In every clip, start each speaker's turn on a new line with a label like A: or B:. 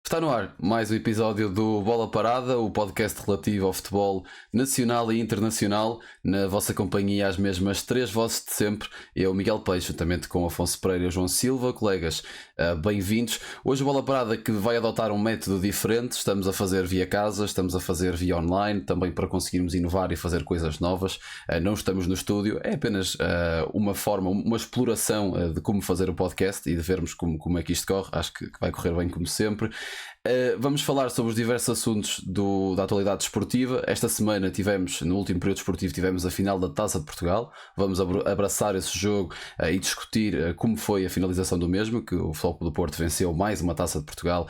A: Está no ar mais um episódio do Bola Parada, o podcast relativo ao futebol nacional e internacional. Na vossa companhia, as mesmas três vozes de sempre. Eu, Miguel Peixe, juntamente com Afonso Pereira e João Silva. Colegas, bem-vindos. Hoje o Bola Parada que vai adotar um método diferente. Estamos a fazer via casa, estamos a fazer via online, também para conseguirmos inovar e fazer coisas novas. Não estamos no estúdio, é apenas uma forma, uma exploração de como fazer o podcast e de vermos como é que isto corre. Acho que vai correr bem como sempre. Vamos falar sobre os diversos assuntos da atualidade desportiva. Esta semana no último período desportivo, tivemos a final da Taça de Portugal. Vamos abraçar esse jogo e discutir como foi a finalização do mesmo, que o Futebol Clube do Porto venceu mais uma Taça de Portugal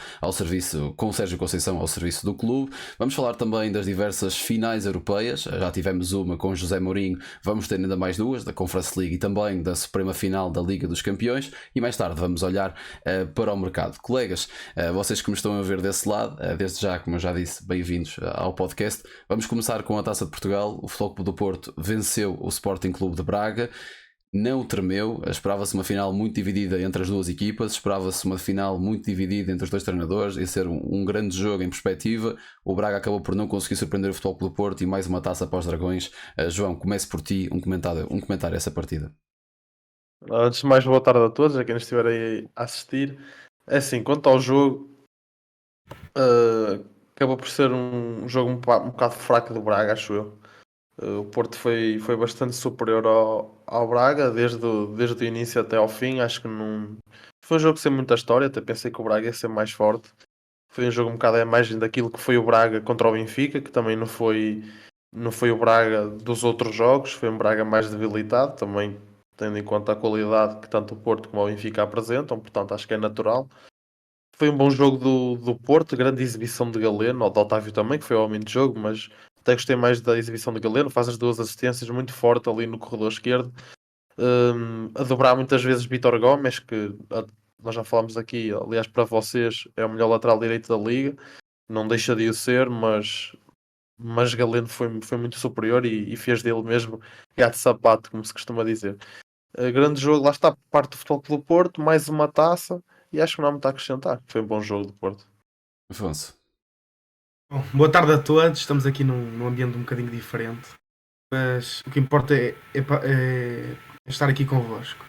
A: com o Sérgio Conceição ao serviço do clube. Vamos falar também das diversas finais europeias. Já tivemos uma com José Mourinho, vamos ter ainda mais duas, da Conference League e também da Suprema Final da Liga dos Campeões. E mais tarde vamos olhar para o mercado. Colegas, vocês que me estão a ver desse lado, desde já, como eu já disse, bem-vindos ao podcast. Vamos começar com a Taça de Portugal. O Futebol Clube do Porto venceu o Sporting Clube de Braga, não tremeu. Esperava-se uma final muito dividida entre as duas equipas, esperava-se uma final muito dividida entre os dois treinadores, ia ser um grande jogo em perspectiva. O Braga acabou por não conseguir surpreender o Futebol Clube do Porto e mais uma taça para os Dragões. João, comece por ti, um comentário a essa partida.
B: Antes de mais, boa tarde a todos, a quem estiver aí a assistir. É assim, quanto ao jogo, acabou por ser um jogo um bocado fraco do Braga, acho eu. O Porto foi bastante superior ao Braga, desde o início até ao fim. Acho que não foi um jogo sem muita história, até pensei que o Braga ia ser mais forte. Foi um jogo um bocado à imagem daquilo que foi o Braga contra o Benfica, que também não foi o Braga dos outros jogos, foi um Braga mais debilitado, também tendo em conta a qualidade que tanto o Porto como o Benfica apresentam, portanto acho que é natural. Foi um bom jogo do Porto, grande exibição de Galeno, ou de Otávio também, que foi o homem de jogo, mas até gostei mais da exibição de Galeno, faz as duas assistências muito forte ali no corredor esquerdo, a dobrar muitas vezes Vítor Gomes, que nós já falámos aqui, aliás para vocês é o melhor lateral direito da liga, não deixa de o ser, mas Galeno foi muito superior e fez dele mesmo gato de sapato, como se costuma dizer. Grande jogo, lá está, parte do Futebol Clube do Porto, mais uma taça, e acho que não há muito a acrescentar. Foi um bom jogo do Porto.
A: Afonso.
C: Bom, boa tarde a todos, estamos aqui num ambiente um bocadinho diferente, mas o que importa é estar aqui convosco.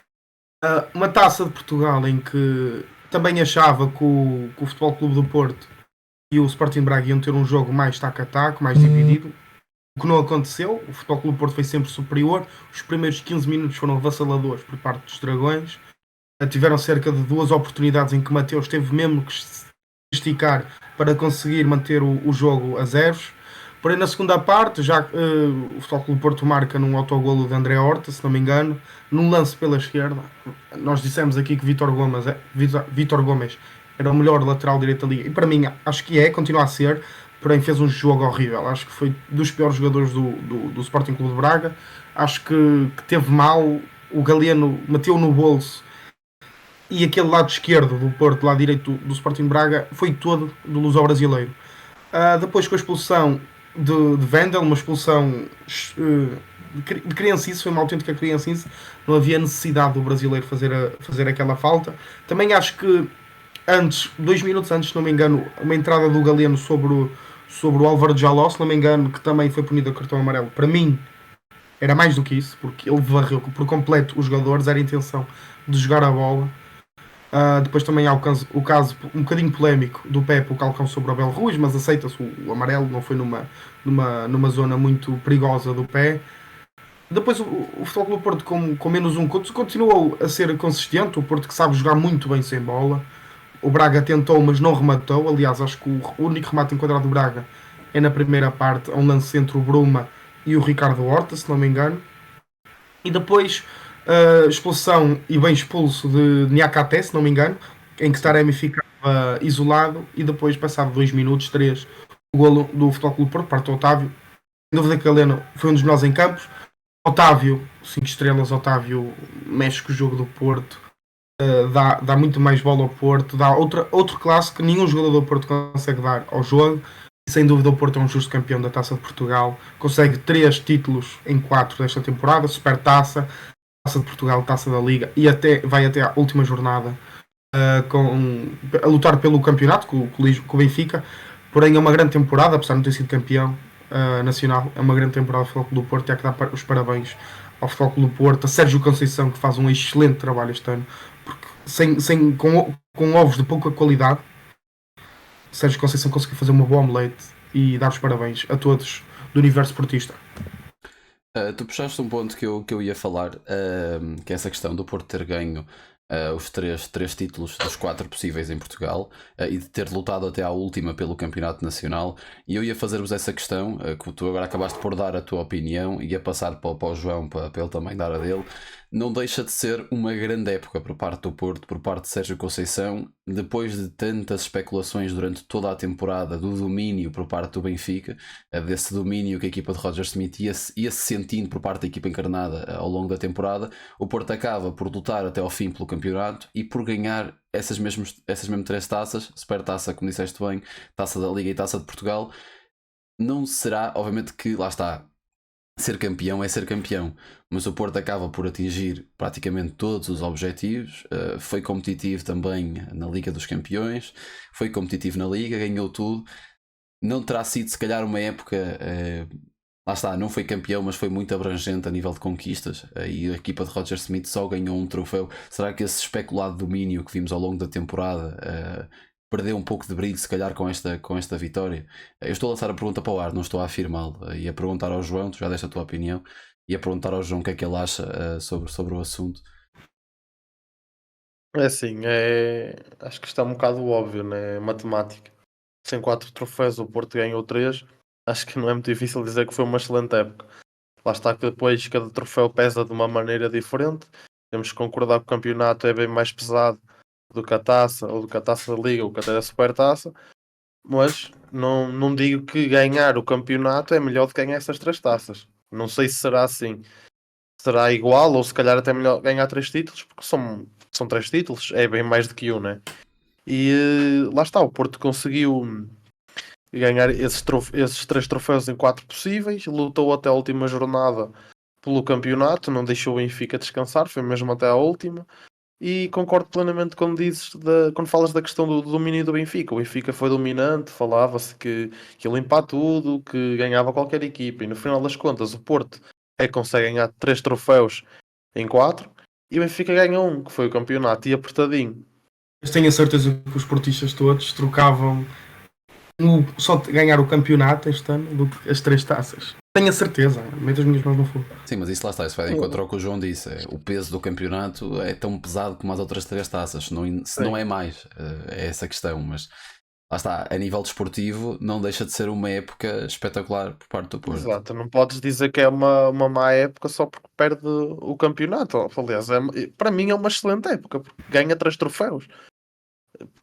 C: Uma taça de Portugal em que também achava que o Futebol Clube do Porto e o Sporting Braga iam ter um jogo mais taco a taco, mais dividido. O que não aconteceu, o Futebol Clube do Porto foi sempre superior. Os primeiros 15 minutos foram avassaladores por parte dos Dragões. Tiveram cerca de 2 oportunidades em que Mateus teve mesmo que esticar para conseguir manter o jogo a zeros. Porém, na segunda parte, já o Futebol Clube do Porto marca num autogolo de André Horta, se não me engano, num lance pela esquerda. Nós dissemos aqui que Vítor Gomes era o melhor lateral direito da liga, e para mim acho que continua a ser, porém fez um jogo horrível. Acho que foi dos piores jogadores do Sporting Clube de Braga. Acho que teve mal. O Galeno meteu no bolso, e aquele lado esquerdo do Porto, lado direito do Sporting Braga, foi todo do luso-brasileiro. Depois, com a expulsão de Wendel, uma expulsão de criancice, foi uma autêntica criancice, não havia necessidade do brasileiro fazer aquela falta. Também acho que 2 minutos antes, se não me engano, uma entrada do Galeno sobre o Álvaro Jaló, se não me engano, que também foi punido a cartão amarelo. Para mim, era mais do que isso, porque ele varreu por completo os jogadores, era a intenção de jogar a bola. Depois também há o caso um bocadinho polémico do Pepe, o calcão sobre o Abel Ruiz, mas aceita-se o amarelo, não foi numa zona muito perigosa do pé. Depois o Futebol Clube do Porto com menos um continuou a ser consistente, o Porto que sabe jogar muito bem sem bola. O Braga tentou, mas não rematou. Aliás, acho que o único remate enquadrado do Braga é na primeira parte, a um lance entre o Bruma e o Ricardo Horta, se não me engano. E depois expulsão e bem expulso de Niakate, se não me engano, em que Taremi ficava isolado, e depois, passado 2 minutos, 3, o golo do Futebol Clube do Porto, parte do Otávio. Sem dúvida que Galeno foi um dos melhores em campos. Otávio, 5 estrelas, Otávio mexe com o jogo do Porto, dá muito mais bola ao Porto, dá outro classe que nenhum jogador do Porto consegue dar ao jogo. E sem dúvida o Porto é um justo campeão da Taça de Portugal, consegue 3 títulos em 4 desta temporada, Supertaça, Taça de Portugal, Taça da Liga, e vai até à última jornada a lutar pelo campeonato com o Benfica, porém é uma grande temporada, apesar de não ter sido campeão nacional, é uma grande temporada do Futebol Clube do Porto, e há que dar os parabéns ao Futebol Clube do Porto, a Sérgio Conceição, que faz um excelente trabalho este ano, porque com ovos de pouca qualidade, Sérgio Conceição conseguiu fazer uma boa omelete, e dar os parabéns a todos do universo portista.
A: Tu puxaste um ponto que eu ia falar, que é essa questão do Porto ter ganho os três títulos dos 4 possíveis em Portugal, e de ter lutado até à última pelo Campeonato Nacional. E eu ia fazer-vos essa questão, que tu agora acabaste por dar a tua opinião, e ia passar para o João para ele também dar a dele. Não deixa de ser uma grande época por parte do Porto, por parte de Sérgio Conceição, depois de tantas especulações durante toda a temporada do domínio por parte do Benfica, desse domínio que a equipa de Roger Smith ia-se sentindo por parte da equipa encarnada ao longo da temporada. O Porto acaba por lutar até ao fim pelo campeonato e por ganhar essas mesmas 3 taças, Supertaça, como disseste bem, Taça da Liga e Taça de Portugal. Não será, obviamente que, lá está, ser campeão é ser campeão, mas o Porto acaba por atingir praticamente todos os objetivos. Foi competitivo também na Liga dos Campeões, foi competitivo na Liga, ganhou tudo. Não terá sido se calhar uma época, lá está, não foi campeão, mas foi muito abrangente a nível de conquistas, e a equipa de Roger Smith só ganhou um troféu. Será que esse especulado domínio que vimos ao longo da temporada perdeu um pouco de brilho, se calhar, com esta vitória? Eu estou a lançar a pergunta para o ar, não estou a afirmá-lo, e a perguntar ao João, tu já deste a tua opinião, e a perguntar ao João o que é que ele acha sobre o assunto.
B: É assim, acho que isto é um bocado óbvio, né? Matemática. Sem 4 troféus, o Porto ganhou 3. Acho que não é muito difícil dizer que foi uma excelente época. Lá está que depois cada troféu pesa de uma maneira diferente. Temos que concordar que o campeonato é bem mais pesado do que a taça, ou do que a taça da Liga, ou que até a Supertaça. Mas não digo que ganhar o campeonato é melhor do que ganhar essas 3 taças. Não sei se será assim. Será igual, ou se calhar até melhor ganhar 3 títulos, porque são 3 títulos, é bem mais do que um, né? E lá está, o Porto conseguiu ganhar esses 3 troféus em 4 possíveis, lutou até a última jornada pelo campeonato, não deixou o Benfica descansar, foi mesmo até a última. E concordo plenamente quando quando falas da questão do domínio do Benfica. O Benfica foi dominante, falava-se que ia limpar tudo, que ganhava qualquer equipa, e no final das contas o Porto consegue ganhar 3 troféus em 4, e o Benfica ganha um, que foi o campeonato, e apertadinho.
C: Mas tenho a certeza que os portistas todos trocavam só de ganhar o campeonato este ano do que as 3 taças. Tenho a certeza, meto as minhas mãos no fogo.
A: Sim, mas isso lá está, isso vai de encontro ao que o João disse. O peso do campeonato é tão pesado como as outras 3 taças, se não é mais. É essa a questão, mas lá está, a nível desportivo não deixa de ser uma época espetacular por parte do Porto.
B: Exato, não podes dizer que é uma má época só porque perde o campeonato. Aliás, para mim é uma excelente época, porque ganha 3 troféus.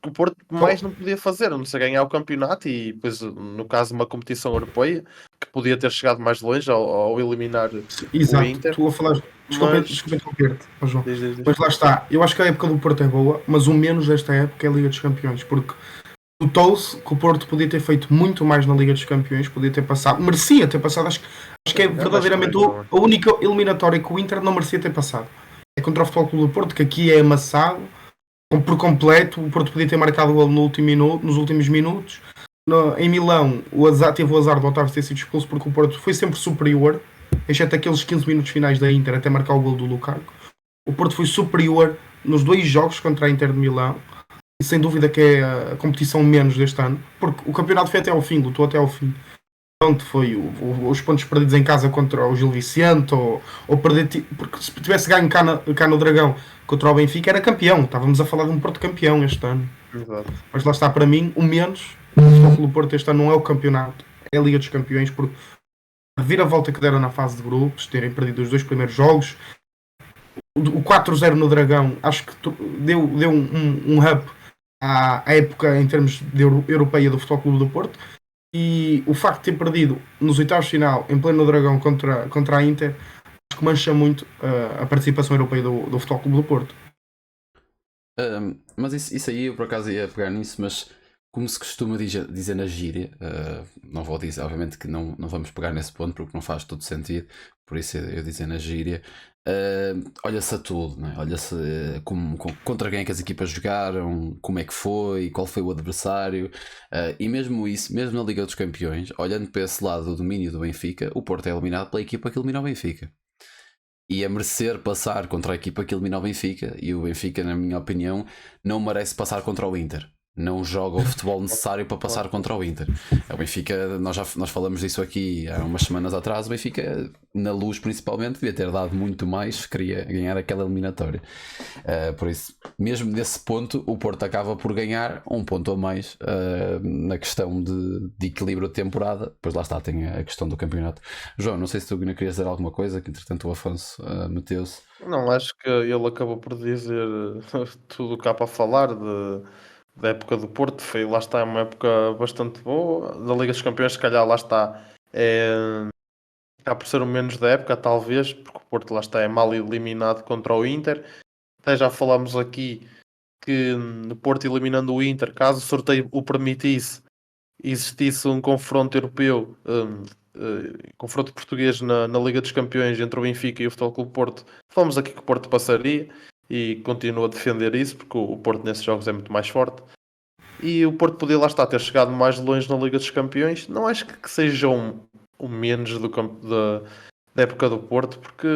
B: O Porto mais não podia fazer, a não ser ganhar o campeonato e depois, no caso, uma competição europeia, que podia ter chegado mais longe ao eliminar
C: Exato,
B: o Inter.
C: tu a falar. Desculpa interromper-te, João.
B: Diz.
C: Mas lá está, eu acho que a época do Porto é boa, mas o menos desta época é a Liga dos Campeões, porque notou-se que o Porto podia ter feito muito mais na Liga dos Campeões, podia ter passado, merecia ter passado. Acho que é verdadeiramente a única eliminatória que o Inter não merecia ter passado. É contra o Futebol Clube do Porto, que aqui é amassado por completo. O Porto podia ter marcado o gol nos últimos minutos. Em Milão, teve o azar de Otávio ter sido expulso, porque o Porto foi sempre superior, exceto aqueles 15 minutos finais da Inter até marcar o gol do Lukaku. O Porto foi superior nos 2 jogos contra a Inter de Milão, e sem dúvida que é a competição menos deste ano, porque o campeonato foi até ao fim, lutou até ao fim. Pronto, foi os pontos perdidos em casa contra o Gil Vicente, ou perder, porque se tivesse ganho cá no Dragão contra o Benfica era campeão. Estávamos a falar de um Porto campeão este ano.
B: Exato.
C: Mas lá está, para mim, o menos do Porto este ano não é o campeonato, é a Liga dos Campeões, porque a reviravolta que deram na fase de grupos, terem perdido os 2 primeiros jogos, o 4-0 no Dragão, acho que deu um up à época em termos de europeia do Futebol Clube do Porto. E o facto de ter perdido nos oitavos de final em pleno Dragão contra a Inter, acho que mancha muito a participação europeia do Futebol Clube do Porto.
A: Mas isso aí eu por acaso ia pegar nisso, mas como se costuma dizer na gíria, não vou dizer, obviamente que não vamos pegar nesse ponto porque não faz todo sentido, por isso eu dizer na gíria, olha-se a tudo, não é? Olha-se contra quem é que as equipas jogaram, como é que foi, qual foi o adversário, e mesmo isso, mesmo na Liga dos Campeões, olhando para esse lado do domínio do Benfica, o Porto é eliminado pela equipa que elimina o Benfica. E a merecer passar contra a equipa que elimina o Benfica, e o Benfica, na minha opinião, não merece passar contra o Inter. Não joga o futebol necessário para passar contra o Inter. O Benfica, nós falamos disso aqui há umas semanas atrás. O Benfica, na Luz principalmente, devia ter dado muito mais se queria ganhar aquela eliminatória. Por isso, mesmo nesse ponto, o Porto acaba por ganhar um ponto a mais na questão de equilíbrio de temporada. Pois lá está, tem a questão do campeonato. João, não sei se tu ainda querias dizer alguma coisa, que entretanto o Afonso meteu-se.
B: Não, acho que ele acabou por dizer tudo o que há para falar da época do Porto. Foi, lá está, é uma época bastante boa. Da Liga dos Campeões, se calhar, lá está, acaba por ser o menos da época, talvez, porque o Porto, lá está, é mal eliminado contra o Inter. Até já falámos aqui que o Porto eliminando o Inter, caso o sorteio o permitisse, existisse um confronto europeu, confronto português na Liga dos Campeões entre o Benfica e o Futebol Clube Porto, falamos aqui que o Porto passaria e continuo a defender isso porque o Porto nesses jogos é muito mais forte e o Porto podia lá estar ter chegado mais longe na Liga dos Campeões. Não acho que seja o menos do campo da época do Porto, porque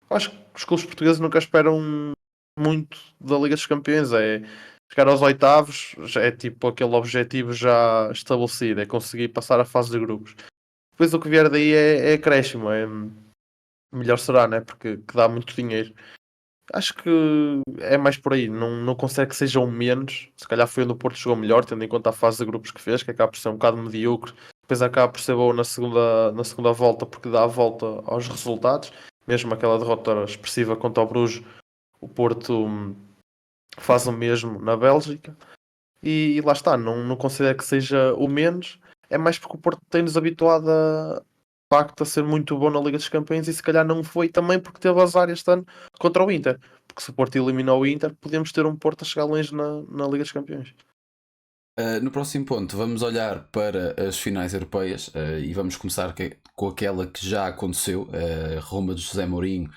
B: acho que os clubes portugueses nunca esperam muito da Liga dos Campeões. É chegar aos oitavos, já é tipo aquele objetivo já estabelecido, é conseguir passar a fase de grupos. Depois o que vier daí é acréscimo, melhor será, né? Porque que dá muito dinheiro. Acho que é mais por aí, não consegue que seja um menos. Se calhar foi onde o Porto jogou melhor, tendo em conta a fase de grupos que fez, que acaba por ser um bocado medíocre. Depois acaba por ser bom na segunda volta, porque dá a volta aos resultados. Mesmo aquela derrota expressiva contra o Bruges, o Porto faz o mesmo na Bélgica. E lá está, não considero que seja o menos. É mais porque o Porto tem-nos habituado de facto a ser muito bom na Liga dos Campeões e se calhar não foi também porque teve azar este ano contra o Inter. Porque se o Porto eliminou o Inter, podemos ter um Porto a chegar longe na Liga dos Campeões.
A: No próximo ponto, vamos olhar para as finais europeias e vamos começar com aquela que já aconteceu. Roma de José Mourinho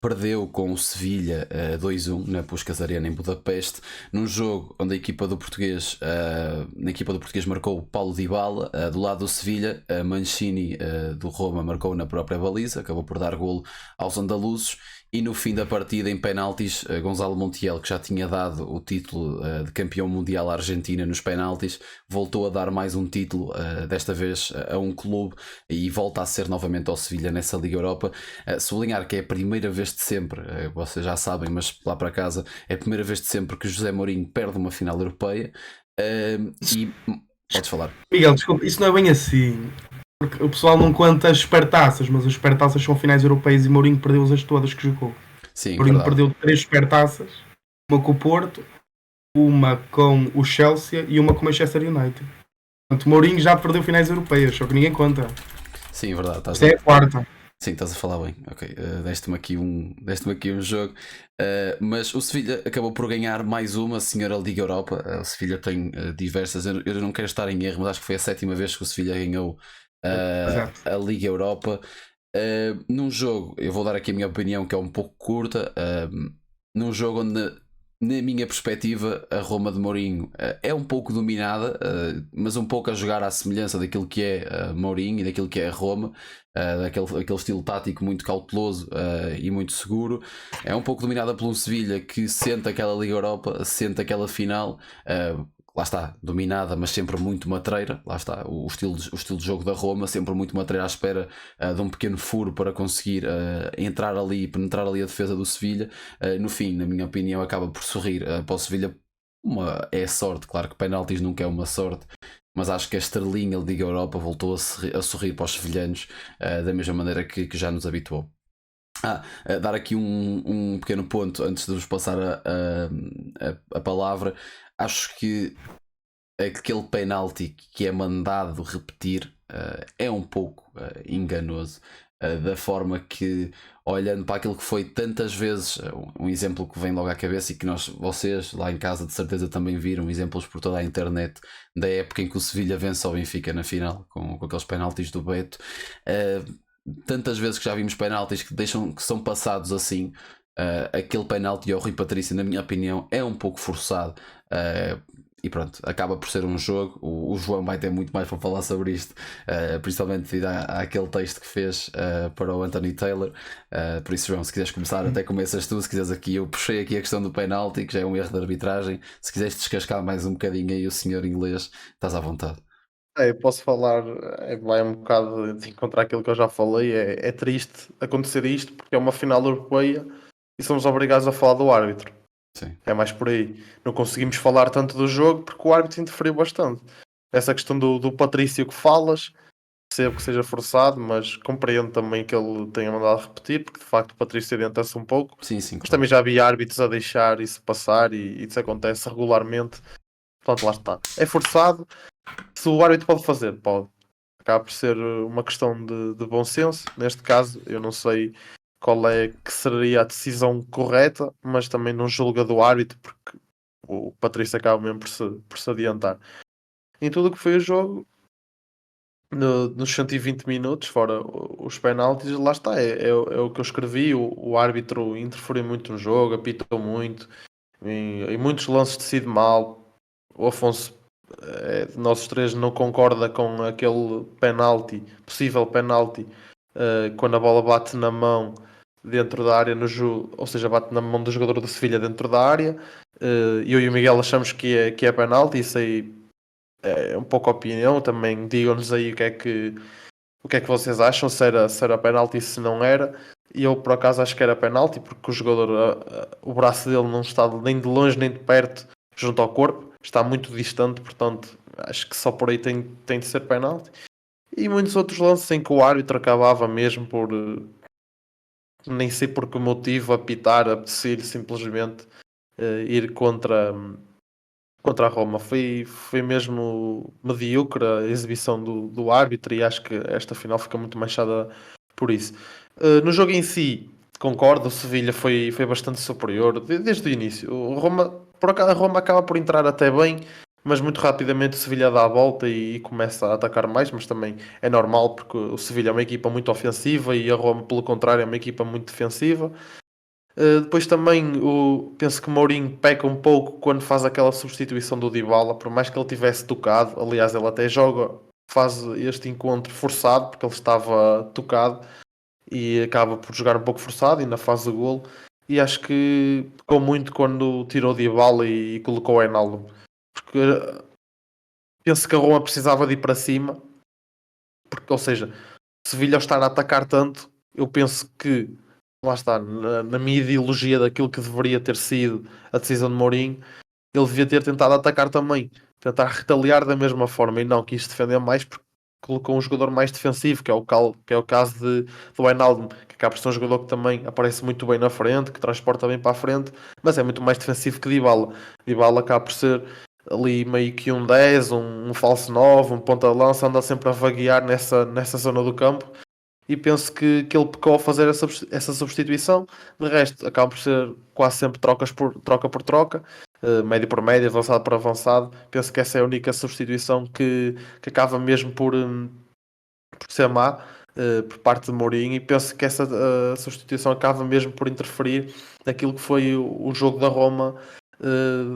A: perdeu com o Sevilha 2-1 na Puskás Arena em Budapeste, num jogo onde na equipa do português marcou Paulo Dybala, do lado do Sevilha, Mancini do Roma marcou na própria baliza, acabou por dar golo aos andaluzes. E no fim da partida, em penaltis, Gonzalo Montiel, que já tinha dado o título de campeão mundial à Argentina nos penaltis, voltou a dar mais um título, desta vez a um clube, e volta a ser novamente ao Sevilha nessa Liga Europa. Sublinhar que é a primeira vez de sempre, vocês já sabem, mas lá para casa, é a primeira vez de sempre que José Mourinho perde uma final europeia. E podes falar.
C: Miguel, desculpa, isso não é bem assim. Porque o pessoal não conta as supertaças, mas as supertaças são finais europeias e Mourinho perdeu-as todas que jogou.
A: Sim,
C: Mourinho
A: verdade.
C: perdeu 3 supertaças, uma com o Porto, uma com o Chelsea e uma com o Manchester United. Portanto, Mourinho já perdeu finais europeias, só que ninguém conta.
A: Sim, verdade.
C: Esta é a quarta.
A: Sim, estás a falar bem. Ok, deste-me aqui um jogo. Mas o Sevilha acabou por ganhar mais uma senhora Liga Europa. O Sevilha tem diversas. Eu não quero estar em erro, mas acho que foi a 7ª vez que o Sevilha ganhou a Liga Europa. Num jogo, eu vou dar aqui a minha opinião, que é um pouco curta. Num jogo onde, na minha perspectiva, a Roma de Mourinho é um pouco dominada, mas um pouco a jogar à semelhança daquilo que é Mourinho e daquilo que é a Roma, aquele estilo tático muito cauteloso e muito seguro. É um pouco dominada por um Sevilha que sente aquela Liga Europa, sente aquela final. Lá está, dominada, mas sempre muito matreira. Lá está, o estilo de jogo da Roma, sempre muito matreira, à espera de um pequeno furo para conseguir entrar ali e penetrar ali a defesa do Sevilha. No fim, na minha opinião, acaba por sorrir para o Sevilha. É sorte, claro que penaltis nunca é uma sorte, mas acho que a estrelinha da Liga Europa voltou a sorrir para os sevilhanos da mesma maneira que já nos habituou. Dar aqui um pequeno ponto antes de vos passar a palavra. Acho que aquele penalti que é mandado repetir é um pouco enganoso, da forma que olhando para aquilo que foi tantas vezes, um exemplo que vem logo à cabeça e que vocês lá em casa de certeza também viram, exemplos por toda a internet, da época em que o Sevilha vence ao Benfica na final, com aqueles penaltis do Beto. Tantas vezes que já vimos penaltis que são passados assim. Aquele penalti ao Rui Patrício, na minha opinião, é um pouco forçado. E pronto, acaba por ser um jogo. O João vai ter muito mais para falar sobre isto, principalmente devido àquele texto que fez para o Anthony Taylor. Por isso, João, se quiseres começar, até começas tu. Se quiseres aqui, eu puxei aqui a questão do penalti, que já é um erro de arbitragem. Se quiseres descascar mais um bocadinho aí o senhor inglês, estás à vontade.
B: Eu posso falar, vai um bocado de encontrar aquilo que eu já falei. É triste acontecer isto porque é uma final europeia e somos obrigados a falar do árbitro.
A: Sim.
B: É mais por aí. Não conseguimos falar tanto do jogo porque o árbitro interferiu bastante. Essa questão do Patrício que falas, percebo que seja forçado, mas compreendo também que ele tenha mandado repetir, porque de facto o Patrício adianta-se um pouco.
A: Sim,
B: Mas
A: claro.
B: também já havia árbitros a deixar isso passar e isso acontece regularmente. Portanto, lá está. É forçado. Se o árbitro pode fazer, pode. Acaba por ser uma questão de bom senso. Neste caso, eu não sei qual é que seria a decisão correta, mas também não julga do árbitro, porque o Patrício acaba mesmo por se adiantar. Em tudo o que foi o jogo, nos 120 minutos, fora os penaltis, lá está. É o que eu escrevi. O árbitro interferiu muito no jogo, apitou muito, em muitos lances decide mal. O Afonso, de nós os três, não concorda com aquele penalti, possível penalti, quando a bola bate na mão dentro da área, ou seja, bate na mão do jogador do Sevilha dentro da área. Eu e o Miguel achamos que é penalti. Isso aí é um pouco a opinião. Também digam-nos aí o que é que vocês acham, se era penalti e se não era. E eu por acaso acho que era penalti, porque o jogador, o braço dele não está nem de longe nem de perto junto ao corpo, está muito distante, portanto acho que só por aí tem de ser penalti. E muitos outros lances em que o árbitro acabava mesmo por nem sei por que motivo apitar, apetecer simplesmente ir contra a Roma. Foi mesmo medíocre a exibição do árbitro e acho que esta final fica muito manchada por isso. No jogo em si, concordo, o Sevilha foi bastante superior desde o início. Por acaso, a Roma acaba por entrar até bem, mas muito rapidamente o Sevilha dá a volta e começa a atacar mais, mas também é normal porque o Sevilha é uma equipa muito ofensiva e a Roma, pelo contrário, é uma equipa muito defensiva. Depois também penso que o Mourinho peca um pouco quando faz aquela substituição do Dybala, por mais que ele tivesse tocado. Aliás, ele até faz este encontro forçado porque ele estava tocado e acaba por jogar um pouco forçado e ainda faz o golo. E acho que pecou muito quando tirou o Dybala e colocou o Wijnaldum, porque penso que a Roma precisava de ir para cima, porque, ou seja, Sevilha ao estar a atacar tanto, eu penso que lá está, na minha ideologia daquilo que deveria ter sido a decisão de Mourinho, ele devia ter tentado atacar também, tentar retaliar da mesma forma e não quis defender mais porque colocou um jogador mais defensivo, que é o caso do Wijnaldum, que acaba por ser um jogador que também aparece muito bem na frente, que transporta bem para a frente, mas é muito mais defensivo que Dybala. Dybala acaba por ser ali meio que um 10, um falso 9, um ponta de lança, anda sempre a vaguear nessa zona do campo e penso que ele pecou a fazer essa substituição. De resto, acaba por ser quase sempre troca por troca, médio por médio, avançado por avançado. Penso que essa é a única substituição que acaba mesmo por ser má por parte de Mourinho, e penso que essa substituição acaba mesmo por interferir naquilo que foi o jogo da Roma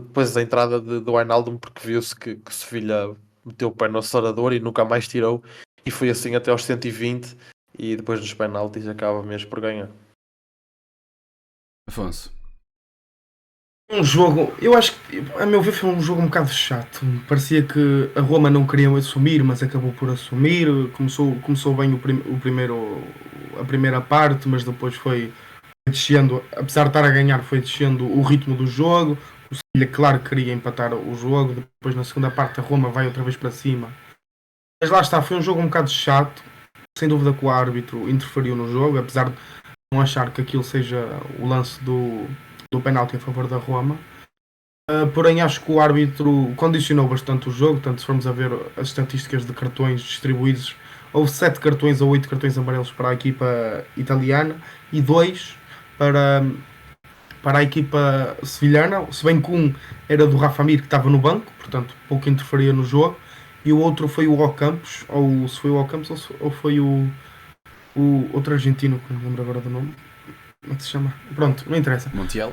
B: depois da entrada do Wijnaldum, porque viu-se que o Sevilha meteu o pé no acelerador e nunca mais tirou, e foi assim até aos 120 e depois dos penaltis acaba mesmo por ganhar.
A: Afonso.
C: Um jogo, eu acho que, a meu ver, foi um jogo um bocado chato. Parecia que a Roma não queria assumir, mas acabou por assumir. Começou bem a primeira parte, mas depois foi descendo. Apesar de estar a ganhar, foi descendo o ritmo do jogo. O Sevilha, claro, queria empatar o jogo. Depois, na segunda parte, a Roma vai outra vez para cima. Mas lá está, foi um jogo um bocado chato. Sem dúvida que o árbitro interferiu no jogo, apesar de não achar que aquilo seja o lance do penalti a favor da Roma. Porém, acho que o árbitro condicionou bastante o jogo. Tanto se formos a ver as estatísticas de cartões distribuídos, houve 7 cartões ou 8 cartões amarelos para a equipa italiana e 2 para, para a equipa sevilhana, se bem que um era do Rafa Mir, que estava no banco, portanto pouco interferia no jogo, e o outro foi o Ocampos, ou se foi o Ocampos ou foi o outro argentino, que não me lembro agora do nome. Como é que se chama? Pronto, não interessa.
A: Montiel?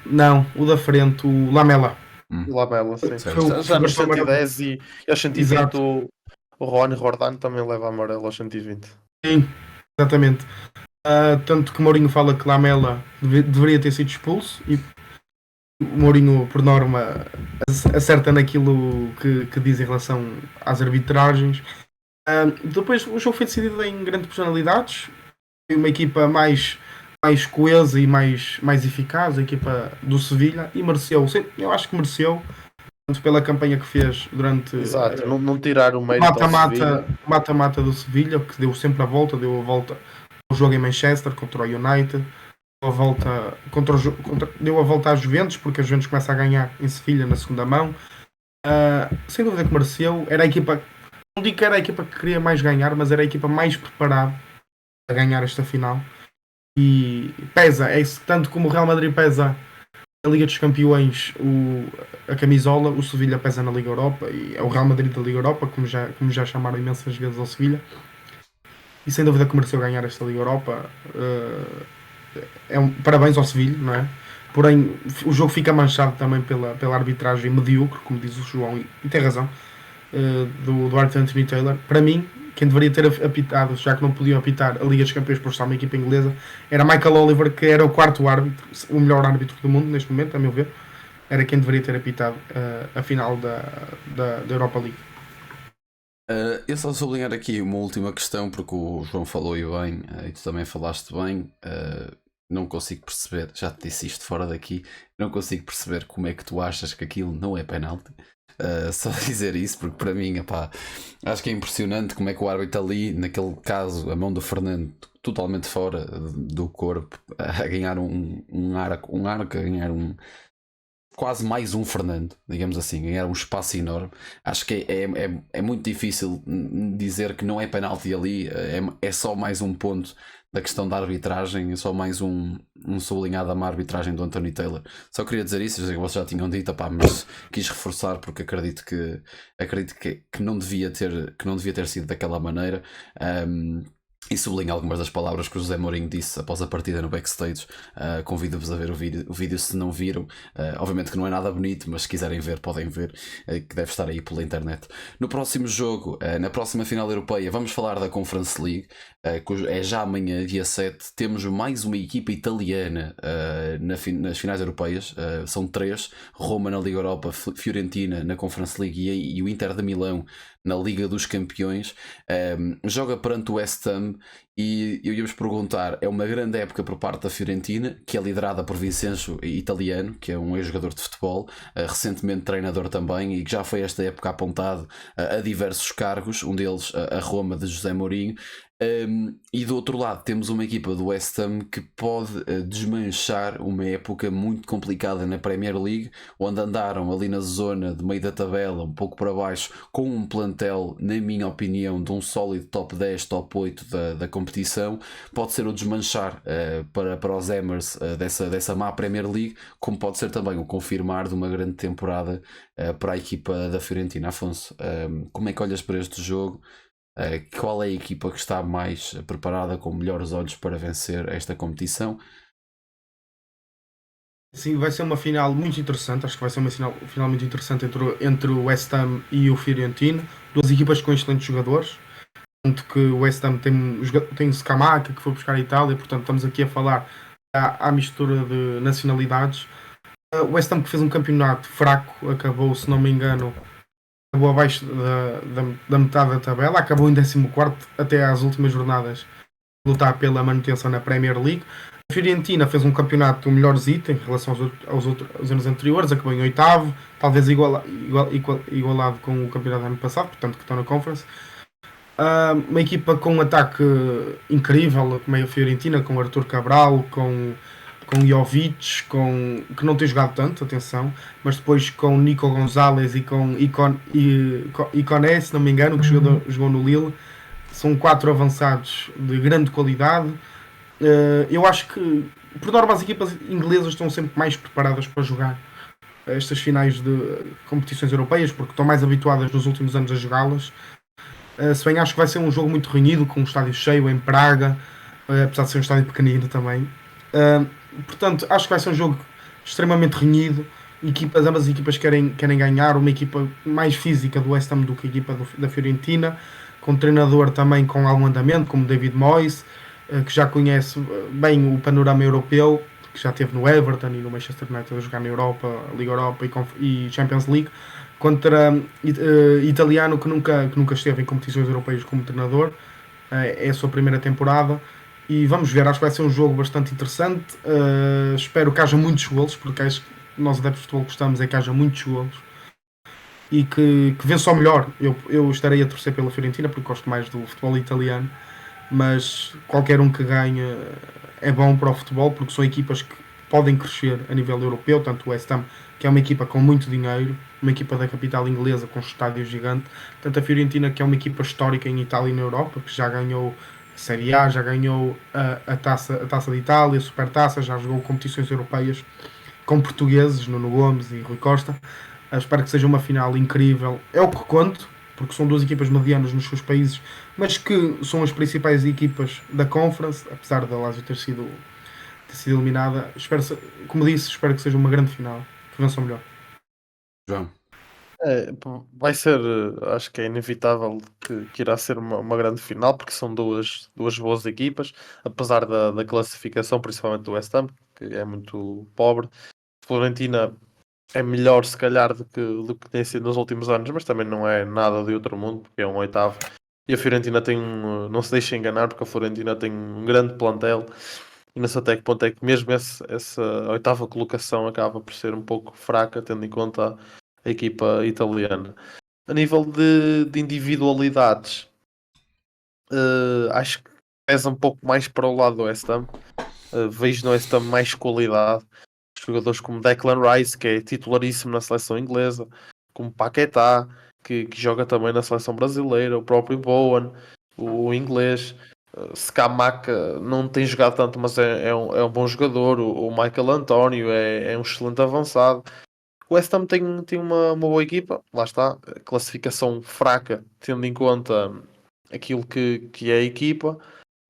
C: Não, o da frente, o Lamela.
B: O Lamela, sim.
A: Certo.
B: Já nos 110 e aos 120
C: Exato.
B: o Rony Rodano também leva amarelo aos 120.
C: Sim, exatamente. Tanto que Mourinho fala que Lamela deveria ter sido expulso e o Mourinho, por norma, acerta naquilo que diz em relação às arbitragens. Depois o jogo foi decidido em grandes personalidades. Foi uma equipa mais coesa e mais eficaz, a equipa do Sevilha, e mereceu. Eu acho que mereceu, tanto pela campanha que fez durante
B: Exato, não tirar o mérito ao Sevilha.
C: mata-mata do Sevilha, que deu sempre a volta, deu a volta ao jogo em Manchester contra o United, deu a volta deu a volta às Juventus, porque a Juventus começa a ganhar em Sevilha na segunda mão. Sem dúvida que mereceu. Era a equipa, não digo que era a equipa que queria mais ganhar, mas era a equipa mais preparada a ganhar esta final. E pesa, é isso, tanto como o Real Madrid pesa na Liga dos Campeões a camisola, o Sevilha pesa na Liga Europa, e é o Real Madrid da Liga Europa, como já chamaram imensas vezes ao Sevilha, e sem dúvida que mereceu ganhar esta Liga Europa. Parabéns ao Sevilha, não é? Porém, o jogo fica manchado também pela arbitragem medíocre, como diz o João, e tem razão, do Anthony Taylor. Para mim, quem deveria ter apitado, já que não podiam apitar a Liga dos Campeões por estar uma equipa inglesa, era Michael Oliver, que era o quarto árbitro, o melhor árbitro do mundo neste momento, a meu ver. Era quem deveria ter apitado a final da Europa League.
A: Eu só sublinhar aqui uma última questão, porque o João falou e bem, e tu também falaste bem. Não consigo perceber, já te disse isto fora daqui, não consigo perceber como é que tu achas que aquilo não é penalti. Só dizer isso, porque para mim, epá, acho que é impressionante como é que o árbitro ali, naquele caso, a mão do Fernando totalmente fora do corpo, a ganhar um arco, a ganhar quase mais um Fernando, digamos assim, ganhar um espaço enorme. Acho que é muito difícil dizer que não é penalti ali, é só mais um ponto da questão da arbitragem, é só mais um sublinhado a má arbitragem do Anthony Taylor. Só queria dizer isso, que vocês já tinham dito, mas quis reforçar porque acredito que não devia ter sido daquela maneira. E sublinho algumas das palavras que o José Mourinho disse após a partida no backstage. Convido-vos a ver o vídeo se não viram. Obviamente que não é nada bonito, mas se quiserem ver, podem ver, que deve estar aí pela internet. No próximo jogo, na próxima final europeia, vamos falar da Conference League. É já amanhã, dia 7. Temos mais uma equipa italiana nas finais europeias. São 3: Roma na Liga Europa, Fiorentina na Conference League e o Inter de Milão na Liga dos Campeões. Joga perante o West Ham, e eu ia-vos perguntar: é uma grande época por parte da Fiorentina, que é liderada por Vincenzo Italiano, que é um ex-jogador de futebol, recentemente treinador também, e que já foi esta época apontado a diversos cargos, um deles a Roma de José Mourinho. E do outro lado temos uma equipa do West Ham que pode desmanchar uma época muito complicada na Premier League, onde andaram ali na zona de meio da tabela, um pouco para baixo, com um plantel, na minha opinião, de um sólido top 10, top 8 da competição. Pode ser o desmanchar para os Hammers dessa má Premier League, como pode ser também o confirmar de uma grande temporada para a equipa da Fiorentina. Afonso, como é que olhas para este jogo? Qual é a equipa que está mais preparada, com melhores olhos para vencer esta competição?
C: Sim, vai ser uma final muito interessante. Acho que vai ser uma final muito interessante entre o West Ham e o Fiorentina. Duas equipas com excelentes jogadores. Tanto que o West Ham tem o Scamacca, que foi buscar a Itália. Portanto, estamos aqui a falar à mistura de nacionalidades. O West Ham, que fez um campeonato fraco, acabou, se não me engano, acabou abaixo da metade da tabela, acabou em 14º até às últimas jornadas, lutar pela manutenção na Premier League. A Fiorentina fez um campeonato melhorzito em relação aos anos anteriores, acabou em 8º, talvez igualado com o campeonato do ano passado, portanto que estão na Conference. Uma equipa com um ataque incrível, como é a Fiorentina, com Arthur Cabral, com Jovic, que não tem jogado tanto, atenção, mas depois com Nico Gonzalez e com Iconé, se não me engano, que jogou no Lille. São 4 avançados de grande qualidade. Eu acho que, por norma, as equipas inglesas estão sempre mais preparadas para jogar estas finais de competições europeias, porque estão mais habituadas nos últimos anos a jogá-las. Se bem acho que vai ser um jogo muito renhido, com um estádio cheio em Praga, apesar de ser um estádio pequenino também. Portanto, acho que vai ser um jogo extremamente renhido. Ambas as equipas querem ganhar. Uma equipa mais física do West Ham do que a equipa da Fiorentina, com um treinador também com algum andamento, como David Moyes, que já conhece bem o panorama europeu, que já esteve no Everton e no Manchester United a jogar na Europa, Liga Europa e Champions League, contra italiano que nunca esteve em competições europeias como treinador. É a sua primeira temporada e vamos ver, acho que vai ser um jogo bastante interessante. Espero que haja muitos golos, porque acho que nós adeptos de futebol gostamos é que haja muitos golos e que vença o melhor. Eu estarei a torcer pela Fiorentina porque gosto mais do futebol italiano, mas qualquer um que ganhe é bom para o futebol, porque são equipas que podem crescer a nível europeu, tanto o West Ham, que é uma equipa com muito dinheiro, uma equipa da capital inglesa com um estádio gigante, tanto a Fiorentina, que é uma equipa histórica em Itália e na Europa, que já ganhou a Série A, já ganhou a taça de Itália, a Supertaça, já jogou competições europeias com portugueses, Nuno Gomes e Rui Costa. Espero que seja uma final incrível. É o que conto, porque são duas equipas medianas nos seus países, mas que são as principais equipas da Conference, apesar da Lazio ter sido eliminada. Como disse, espero que seja uma grande final, que vença o melhor.
A: João.
B: Vai ser, acho que é inevitável que irá ser uma grande final, porque são duas boas equipas, apesar da classificação, principalmente do West Ham, que é muito pobre. Florentina é melhor, se calhar, do que tem sido nos últimos anos, mas também não é nada de outro mundo, porque é um oitavo. E a Fiorentina não se deixa enganar, porque a Fiorentina tem um grande plantel. E não sei até que ponto é que mesmo essa oitava colocação acaba por ser um pouco fraca, tendo em conta a equipa italiana. A nível de individualidades, acho que pesa um pouco mais para o lado do West Ham. Vejo no West Ham mais qualidade. Jogadores como Declan Rice, que é titularíssimo na seleção inglesa, como Paquetá, que joga também na seleção brasileira, o próprio Bowen, o inglês. Scamacca não tem jogado tanto, mas é um bom jogador. O Michael António é um excelente avançado. O West Ham tem uma boa equipa, lá está, classificação fraca, tendo em conta aquilo que é a equipa,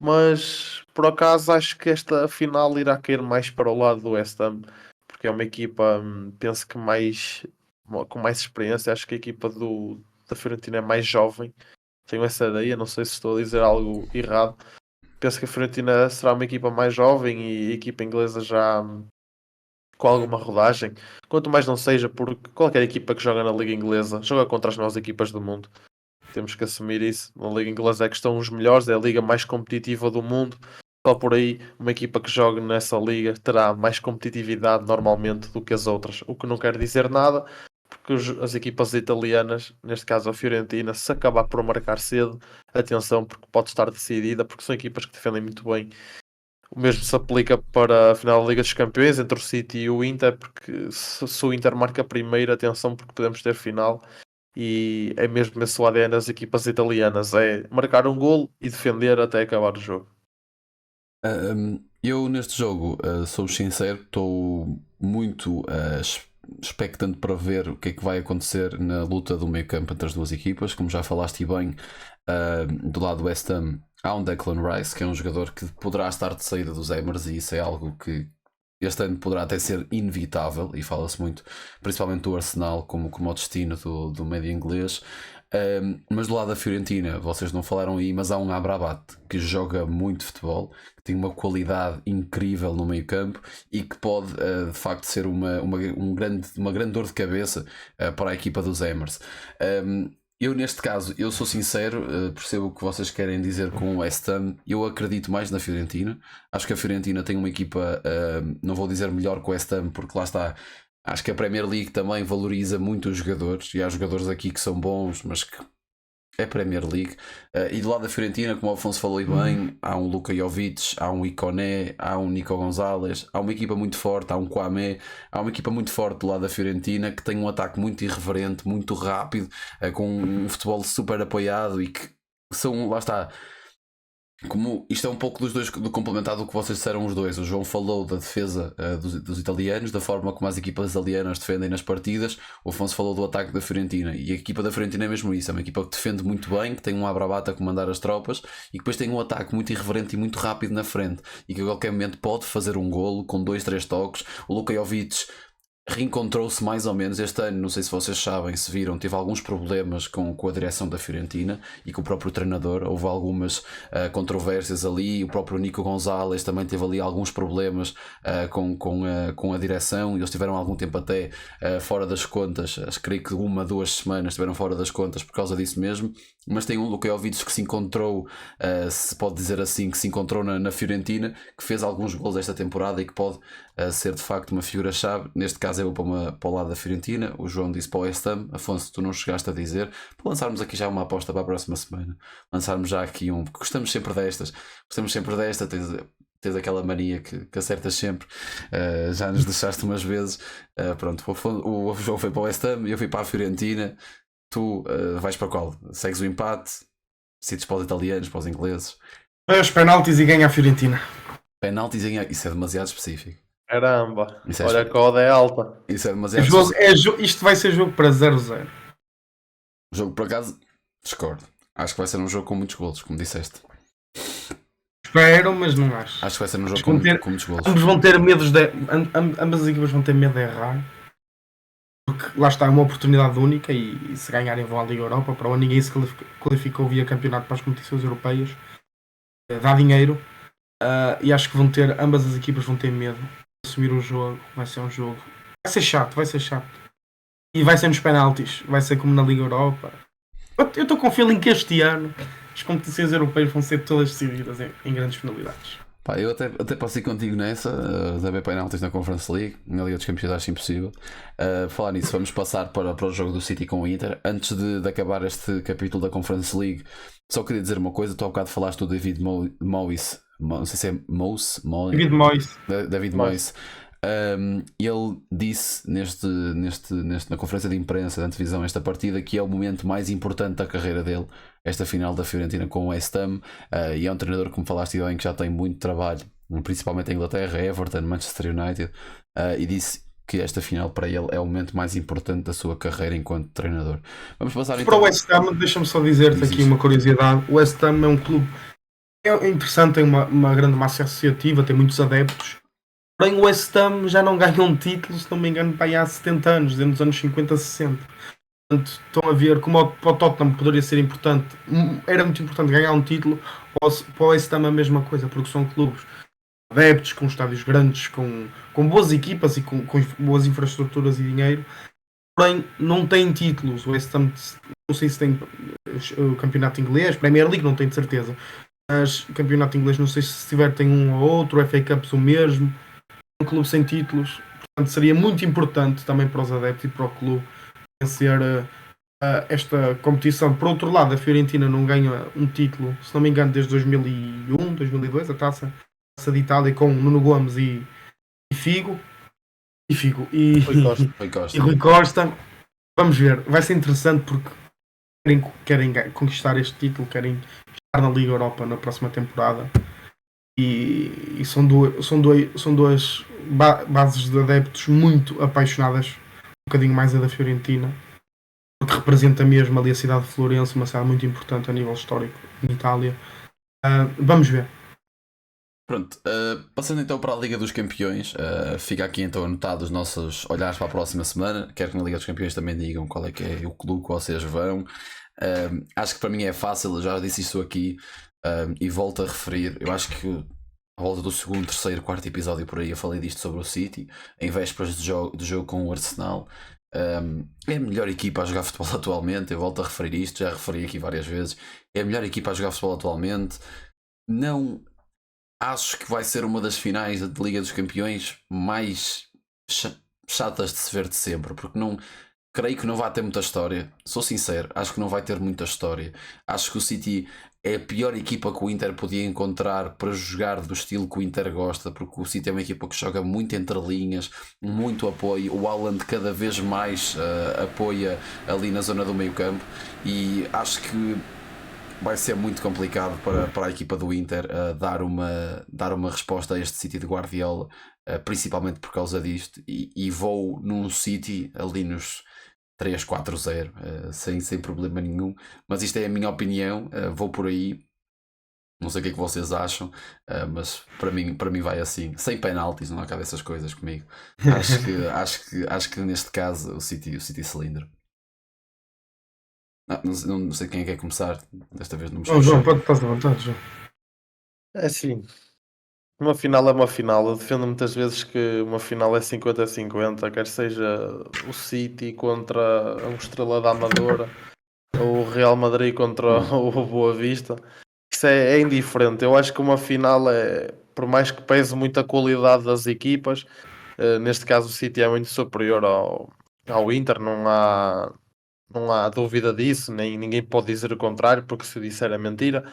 B: mas por acaso acho que esta final irá cair mais para o lado do West Ham, porque é uma equipa, penso que com mais experiência. Acho que a equipa da Fiorentina é mais jovem, tenho essa ideia, não sei se estou a dizer algo errado. Penso que a Fiorentina será uma equipa mais jovem e a equipa inglesa já com alguma rodagem, quanto mais não seja porque qualquer equipa que joga na Liga Inglesa joga contra as melhores equipas do mundo. Temos que assumir isso. Na Liga Inglesa é que estão os melhores, é a liga mais competitiva do mundo. Só por aí, uma equipa que joga nessa liga terá mais competitividade normalmente do que as outras, o que não quer dizer nada, porque as equipas italianas, neste caso a Fiorentina, se acabar por marcar cedo, atenção, porque pode estar decidida, porque são equipas que defendem muito bem. O mesmo se aplica para a final da Liga dos Campeões entre o City e o Inter, porque se o Inter marca primeiro, atenção, porque podemos ter final. E é mesmo esse o ADN das equipas italianas, é marcar um golo e defender até acabar o jogo.
A: Eu neste jogo, sou sincero, estou muito expectante para ver o que é que vai acontecer na luta do meio campo entre as duas equipas. Como já falaste bem, do lado do West Ham há um Declan Rice, que é um jogador que poderá estar de saída dos Hammers, e isso é algo que este ano poderá até ser inevitável, e fala-se muito, principalmente do Arsenal, como o destino do médio inglês. Mas do lado da Fiorentina, vocês não falaram aí, mas há um Amrabat que joga muito futebol, que tem uma qualidade incrível no meio campo e que pode de facto ser uma grande dor de cabeça para a equipa dos Hammers. Eu neste caso, eu sou sincero, percebo o que vocês querem dizer com o West Ham. Eu acredito mais na Fiorentina. Acho que a Fiorentina tem uma equipa, não vou dizer melhor que o West Ham, porque lá está. Acho que a Premier League também valoriza muito os jogadores, e há jogadores aqui que são bons, mas que é Premier League. E do lado da Fiorentina, como o Afonso falou bem, há um Luka Jovic, há um Ikoné, há um Nico Gonzalez, há uma equipa muito forte, há um Kwame, há uma equipa muito forte do lado da Fiorentina, que tem um ataque muito irreverente, muito rápido, com um futebol super apoiado e que são, lá está. Como isto é um pouco dos dois, do complementar do que vocês disseram os dois. O João falou da defesa dos italianos, da forma como as equipas italianas defendem nas partidas. O Afonso falou do ataque da Fiorentina. E a equipa da Fiorentina é mesmo isso. É uma equipa que defende muito bem, que tem um abrabata a comandar as tropas e que depois tem um ataque muito irreverente e muito rápido na frente. E que a qualquer momento pode fazer um golo com 2-3 toques. O Luka Jovic reencontrou-se mais ou menos este ano, não sei se vocês sabem, se viram, teve alguns problemas com a direção da Fiorentina e com o próprio treinador, houve algumas controvérsias ali, o próprio Nico Gonzalez também teve ali alguns problemas com a direção e eles tiveram algum tempo até fora das contas, creio que 1-2 semanas estiveram fora das contas por causa disso mesmo, mas tem um Luka Jovic que se encontrou, se pode dizer assim, que se encontrou na Fiorentina, que fez alguns gols esta temporada e que pode ser de facto uma figura-chave. Neste caso eu vou para o lado da Fiorentina, o João disse para o West Ham. Afonso, tu não chegaste a dizer, para lançarmos aqui já uma aposta para a próxima semana, lançarmos já aqui porque gostamos sempre desta, tens aquela mania que acertas sempre, já nos deixaste umas vezes. Pronto, o João foi para o West Ham e eu fui para a Fiorentina. Tu vais para qual? Segues o empate? Decides para os italianos, para os ingleses?
C: Vai aos penaltis e ganha a Fiorentina.
A: Penaltis, isso é demasiado específico.
B: Caramba, olha que a oda é alta.
A: Isso é demasiado específico.
C: Isto vai ser jogo para 0-0.
A: O jogo, por acaso, discordo. Acho que vai ser um jogo com muitos golos, como disseste.
C: Espero, mas não acho.
A: Acho que vai ser um jogo com muitos golos.
C: Ambos vão ter medo ambas as equipas vão ter medo de errar. Porque lá está, é uma oportunidade única e se ganharem vão à Liga Europa. Para onde ninguém se qualificou via campeonato para as competições europeias. Dá dinheiro. E acho que ambas as equipas vão ter medo de assumir o jogo. Vai ser um jogo. Vai ser chato. E vai ser nos penaltis. Vai ser como na Liga Europa. Eu estou com o feeling que este ano as competições europeias vão ser todas decididas em grandes finalidades.
A: Pá, eu até posso ir contigo nessa, de haver penaltis na Conference League, na Liga dos Campeões acho impossível. Falar nisso, vamos passar para o jogo do City com o Inter. Antes de acabar este capítulo da Conference League, só queria dizer uma coisa. Tu há bocado falaste do David Moyes, não sei se é
C: David Moyes.
A: David Moyes. Ele disse na conferência de imprensa da antevisão esta partida que é o momento mais importante da carreira dele, esta final da Fiorentina com o West Ham, e é um treinador, como falaste bem, que já tem muito trabalho, principalmente em Inglaterra, Everton, Manchester United, e disse que esta final para ele é o momento mais importante da sua carreira enquanto treinador. Vamos passar então
C: para o West Ham. Deixa-me só dizer-te aqui uma curiosidade. O West Ham é um clube interessante, tem uma grande massa associativa, tem muitos adeptos. Porém, o West Ham já não ganhou um título, se não me engano, para aí há 70 anos, desde os anos 50, 60. Portanto, estão a ver como para o Tottenham poderia ser importante, era muito importante ganhar um título, para o West Ham a mesma coisa, porque são clubes adeptos, com estádios grandes, com boas equipas e com boas infraestruturas e dinheiro. Porém, não têm títulos. O West Ham, não sei se tem o campeonato inglês, Premier League, não tenho de certeza. Mas o campeonato inglês, não sei se tiver, tem um ou outro, o FA Cups o mesmo. Um clube sem títulos, portanto seria muito importante também para os adeptos e para o clube vencer esta competição. Por outro lado, a Fiorentina não ganha um título, se não me engano, desde 2001, 2002, a taça de Itália, com Nuno Gomes e Figo e Rui Costa. Vamos ver, vai ser interessante porque querem conquistar este título, querem estar na Liga Europa na próxima temporada. E são duas bases de adeptos muito apaixonadas, um bocadinho mais a da Fiorentina, porque representa mesmo ali a cidade de Florença, uma cidade muito importante a nível histórico em Itália. Vamos ver.
A: Pronto, passando então para a Liga dos Campeões, fica aqui então anotado os nossos olhares para a próxima semana. Quero que na Liga dos Campeões também digam qual é que é o clube que vocês vão. Acho que para mim é fácil, eu já disse isso aqui. E volto a referir, eu acho que à volta do segundo, terceiro, quarto episódio por aí eu falei disto sobre o City, em vésperas de jogo com o Arsenal. É a melhor equipa a jogar futebol atualmente. Eu volto a referir isto, já referi aqui várias vezes. É a melhor equipa a jogar futebol atualmente. Não acho que vai ser uma das finais da Liga dos Campeões mais chatas de se ver de sempre, porque não creio que não vai ter muita história. Sou sincero, acho que não vai ter muita história. Acho que o City é a pior equipa que o Inter podia encontrar para jogar do estilo que o Inter gosta, porque o City é uma equipa que joga muito entre linhas, muito apoio. O Haaland cada vez mais apoia ali na zona do meio campo, e acho que vai ser muito complicado para a equipa do Inter dar uma resposta a este City de Guardiola, principalmente por causa disto. E vou num City ali nos 3-4-0, sem problema nenhum. Mas isto é a minha opinião, vou por aí. Não sei o que é que vocês acham, mas para mim vai assim, sem penaltis, não acaba essas coisas comigo. Acho que neste caso o City cilindro. Não sei quem é que quer começar, desta vez não me
C: João,
A: esqueci.
C: pode estar à vontade, João.
B: É assim, uma final é uma final. Eu defendo muitas vezes que uma final é 50-50, quer seja o City contra a Estrela da Amadora ou o Real Madrid contra o Boa Vista. Isso é indiferente. Eu acho que uma final é, por mais que pese muito a qualidade das equipas, neste caso o City é muito superior ao Inter, não há dúvida disso, nem ninguém pode dizer o contrário, porque se disser é mentira.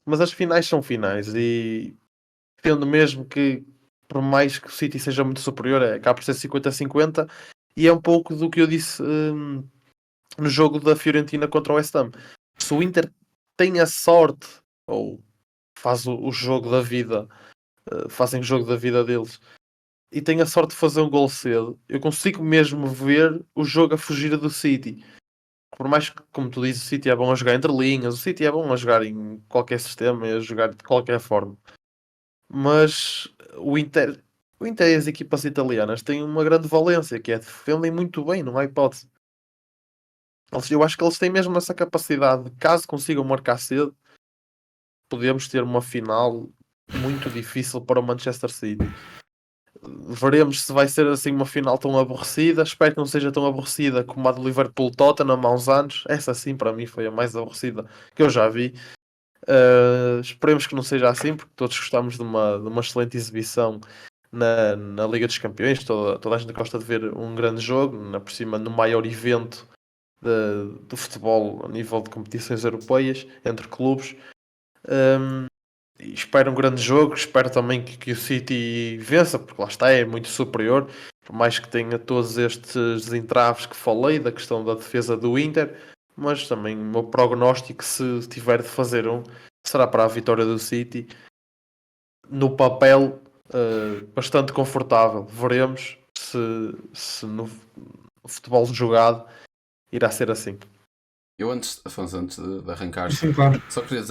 B: Mas as finais são finais e tendo mesmo que, por mais que o City seja muito superior, acaba por ser 50-50, e é um pouco do que eu disse no jogo da Fiorentina contra o West Ham. Se o Inter tem a sorte, ou faz o jogo da vida, fazem o jogo da vida deles, e tem a sorte de fazer um gol cedo, eu consigo mesmo ver o jogo a fugir do City. Por mais que, como tu dizes, o City é bom a jogar entre linhas, o City é bom a jogar em qualquer sistema e a jogar de qualquer forma. Mas o Inter, o Inter e as equipas italianas têm uma grande valência, que é defendem muito bem, não há hipótese. Eu acho que eles têm mesmo essa capacidade, caso consigam marcar cedo, podemos ter uma final muito difícil para o Manchester City. Veremos se vai ser assim uma final tão aborrecida. Espero que não seja tão aborrecida como a do Liverpool-Tottenham há uns anos. Essa sim, para mim, foi a mais aborrecida que eu já vi. Esperemos que não seja assim, porque todos gostamos de uma excelente exibição na Liga dos Campeões. Toda a gente gosta de ver um grande jogo, por cima no maior evento do futebol a nível de competições europeias entre clubes. E espero um grande jogo, espero também que o City vença, porque lá está, é muito superior, por mais que tenha todos estes entraves que falei, da questão da defesa do Inter, mas também o meu prognóstico, se tiver de fazer será para a vitória do City, no papel bastante confortável. Veremos se no futebol jogado irá ser assim.
A: Eu Afonso, antes de arrancar,
C: Sim, claro.
A: só queria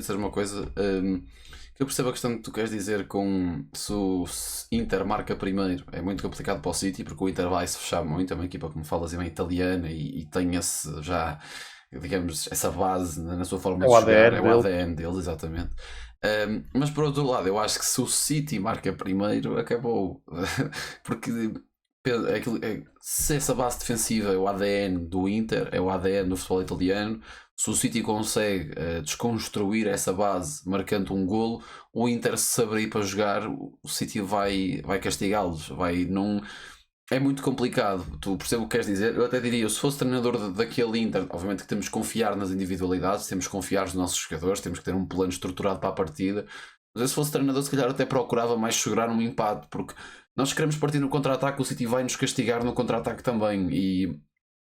A: dizer uma coisa. Que eu percebo a questão que tu queres dizer com se o Inter marca primeiro. É muito complicado para o City, porque o Inter vai se fechar muito. É uma equipa, como falas, é italiana e tem esse já, digamos, essa base na sua forma
B: É
A: de
B: o
A: jogar.
B: ADN
A: É o
B: dele.
A: ADN deles, exatamente. Mas por outro lado, eu acho que se o City marca primeiro, acabou. Porque se essa base defensiva é o ADN do Inter, é o ADN do futebol italiano, se o City consegue desconstruir essa base marcando um golo, o Inter, se saber ir para jogar, o City vai castigá-los. Não, é muito complicado. Tu percebes o que queres dizer? Eu até diria, se fosse treinador daquele Inter, obviamente que temos que confiar nas individualidades, temos que confiar nos nossos jogadores, temos que ter um plano estruturado para a partida. Mas se fosse treinador, se calhar até procurava mais segurar um empate, porque nós queremos partir no contra-ataque, o City vai nos castigar no contra-ataque também. E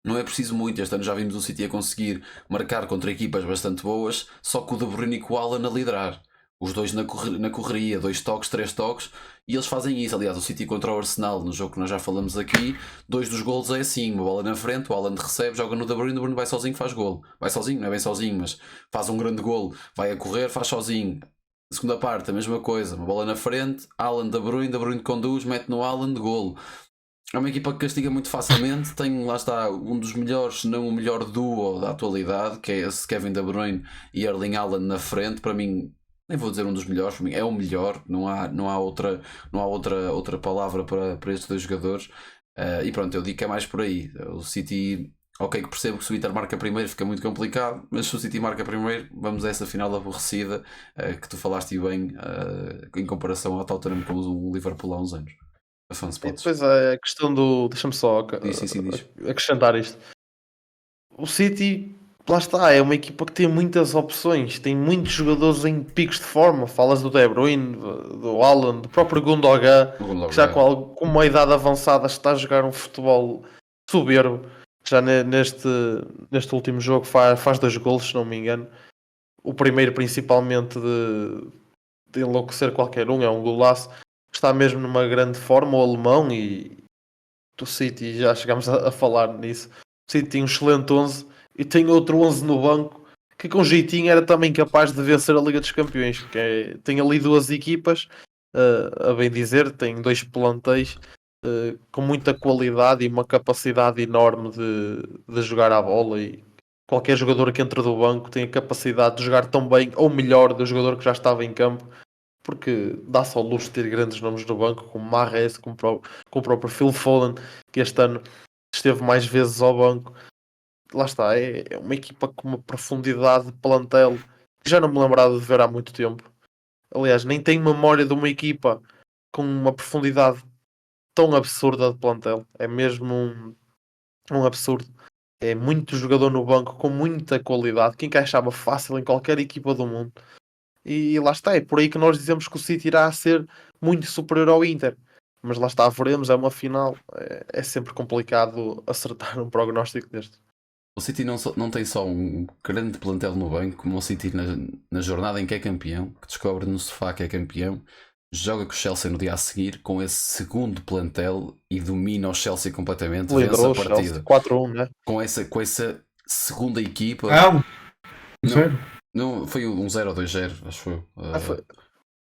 A: não é preciso muito. Este ano já vimos o City a conseguir marcar contra equipas bastante boas, só que o De Bruyne e o Haaland a liderar. Os dois na correria, 2 toques, 3 toques, e eles fazem isso. Aliás, o City contra o Arsenal, no jogo que nós já falamos aqui, 2 dos golos é assim: uma bola na frente, o Haaland recebe, joga no De Bruyne, o De Bruyne vai sozinho, faz golo. Vai sozinho, não é bem sozinho, mas faz um grande golo, vai a correr, faz sozinho. Segunda parte, a mesma coisa, uma bola na frente, Haaland, De Bruyne conduz, mete no Haaland, golo. É uma equipa que castiga muito facilmente. Tem, lá está, um dos melhores, se não o melhor duo da atualidade, que é esse Kevin De Bruyne e Erling Haaland na frente. Para mim, nem vou dizer um dos melhores, para mim é o melhor. Não há outra palavra para estes dois jogadores. E pronto, eu digo que é mais por aí. O City, ok, que percebo que se o Inter marca primeiro fica muito complicado, mas se o City marca primeiro, vamos a essa final aborrecida que tu falaste bem em comparação ao Tottenham com o Liverpool há uns anos. Afonso,
B: E
A: podes.
B: depois a questão do. Deixa-me só
A: Diz.
B: acrescentar isto. O City, lá está, é uma equipa que tem muitas opções, tem muitos jogadores em picos de forma. Falas do De Bruyne, do Haaland, do próprio Gundogan, que já com uma idade avançada está a jogar um futebol soberbo. Já neste último jogo faz 2 golos, se não me engano. o primeiro principalmente de enlouquecer qualquer um, é um golaço, está mesmo numa grande forma, o alemão, e do City já chegámos a falar nisso. O City tem um excelente 11 e tem outro 11 no banco que com jeitinho era também capaz de vencer a Liga dos Campeões, porque tem ali duas equipas, a bem dizer, tem dois plantéis com muita qualidade e uma capacidade enorme de jogar à bola, e qualquer jogador que entra do banco tem a capacidade de jogar tão bem ou melhor do jogador que já estava em campo, porque dá-se ao luxo de ter grandes nomes no banco, como Mahrez, como o próprio Phil Foden, que este ano esteve mais vezes ao banco. Lá está, é uma equipa com uma profundidade de plantel que já não me lembrava de ver há muito tempo. Aliás, nem tenho memória de uma equipa com uma profundidade tão absurda de plantel. É mesmo um absurdo. É muito jogador no banco com muita qualidade que encaixava fácil em qualquer equipa do mundo. E lá está, é por aí que nós dizemos que o City irá ser muito superior ao Inter. Mas lá está, veremos, é uma final. É sempre complicado acertar um prognóstico deste.
A: O City não tem só um grande plantel no banco, como o City na jornada em que é campeão, que descobre no sofá que é campeão, joga com o Chelsea no dia a seguir com esse segundo plantel e domina o Chelsea completamente,
B: Liderou
A: vence
B: o
A: a partida.
B: Chelsea 4-1, né?
A: Com essa segunda equipa.
C: Não,
A: Não.
C: sério?
A: Não, foi um 0 ou 2-0, acho eu.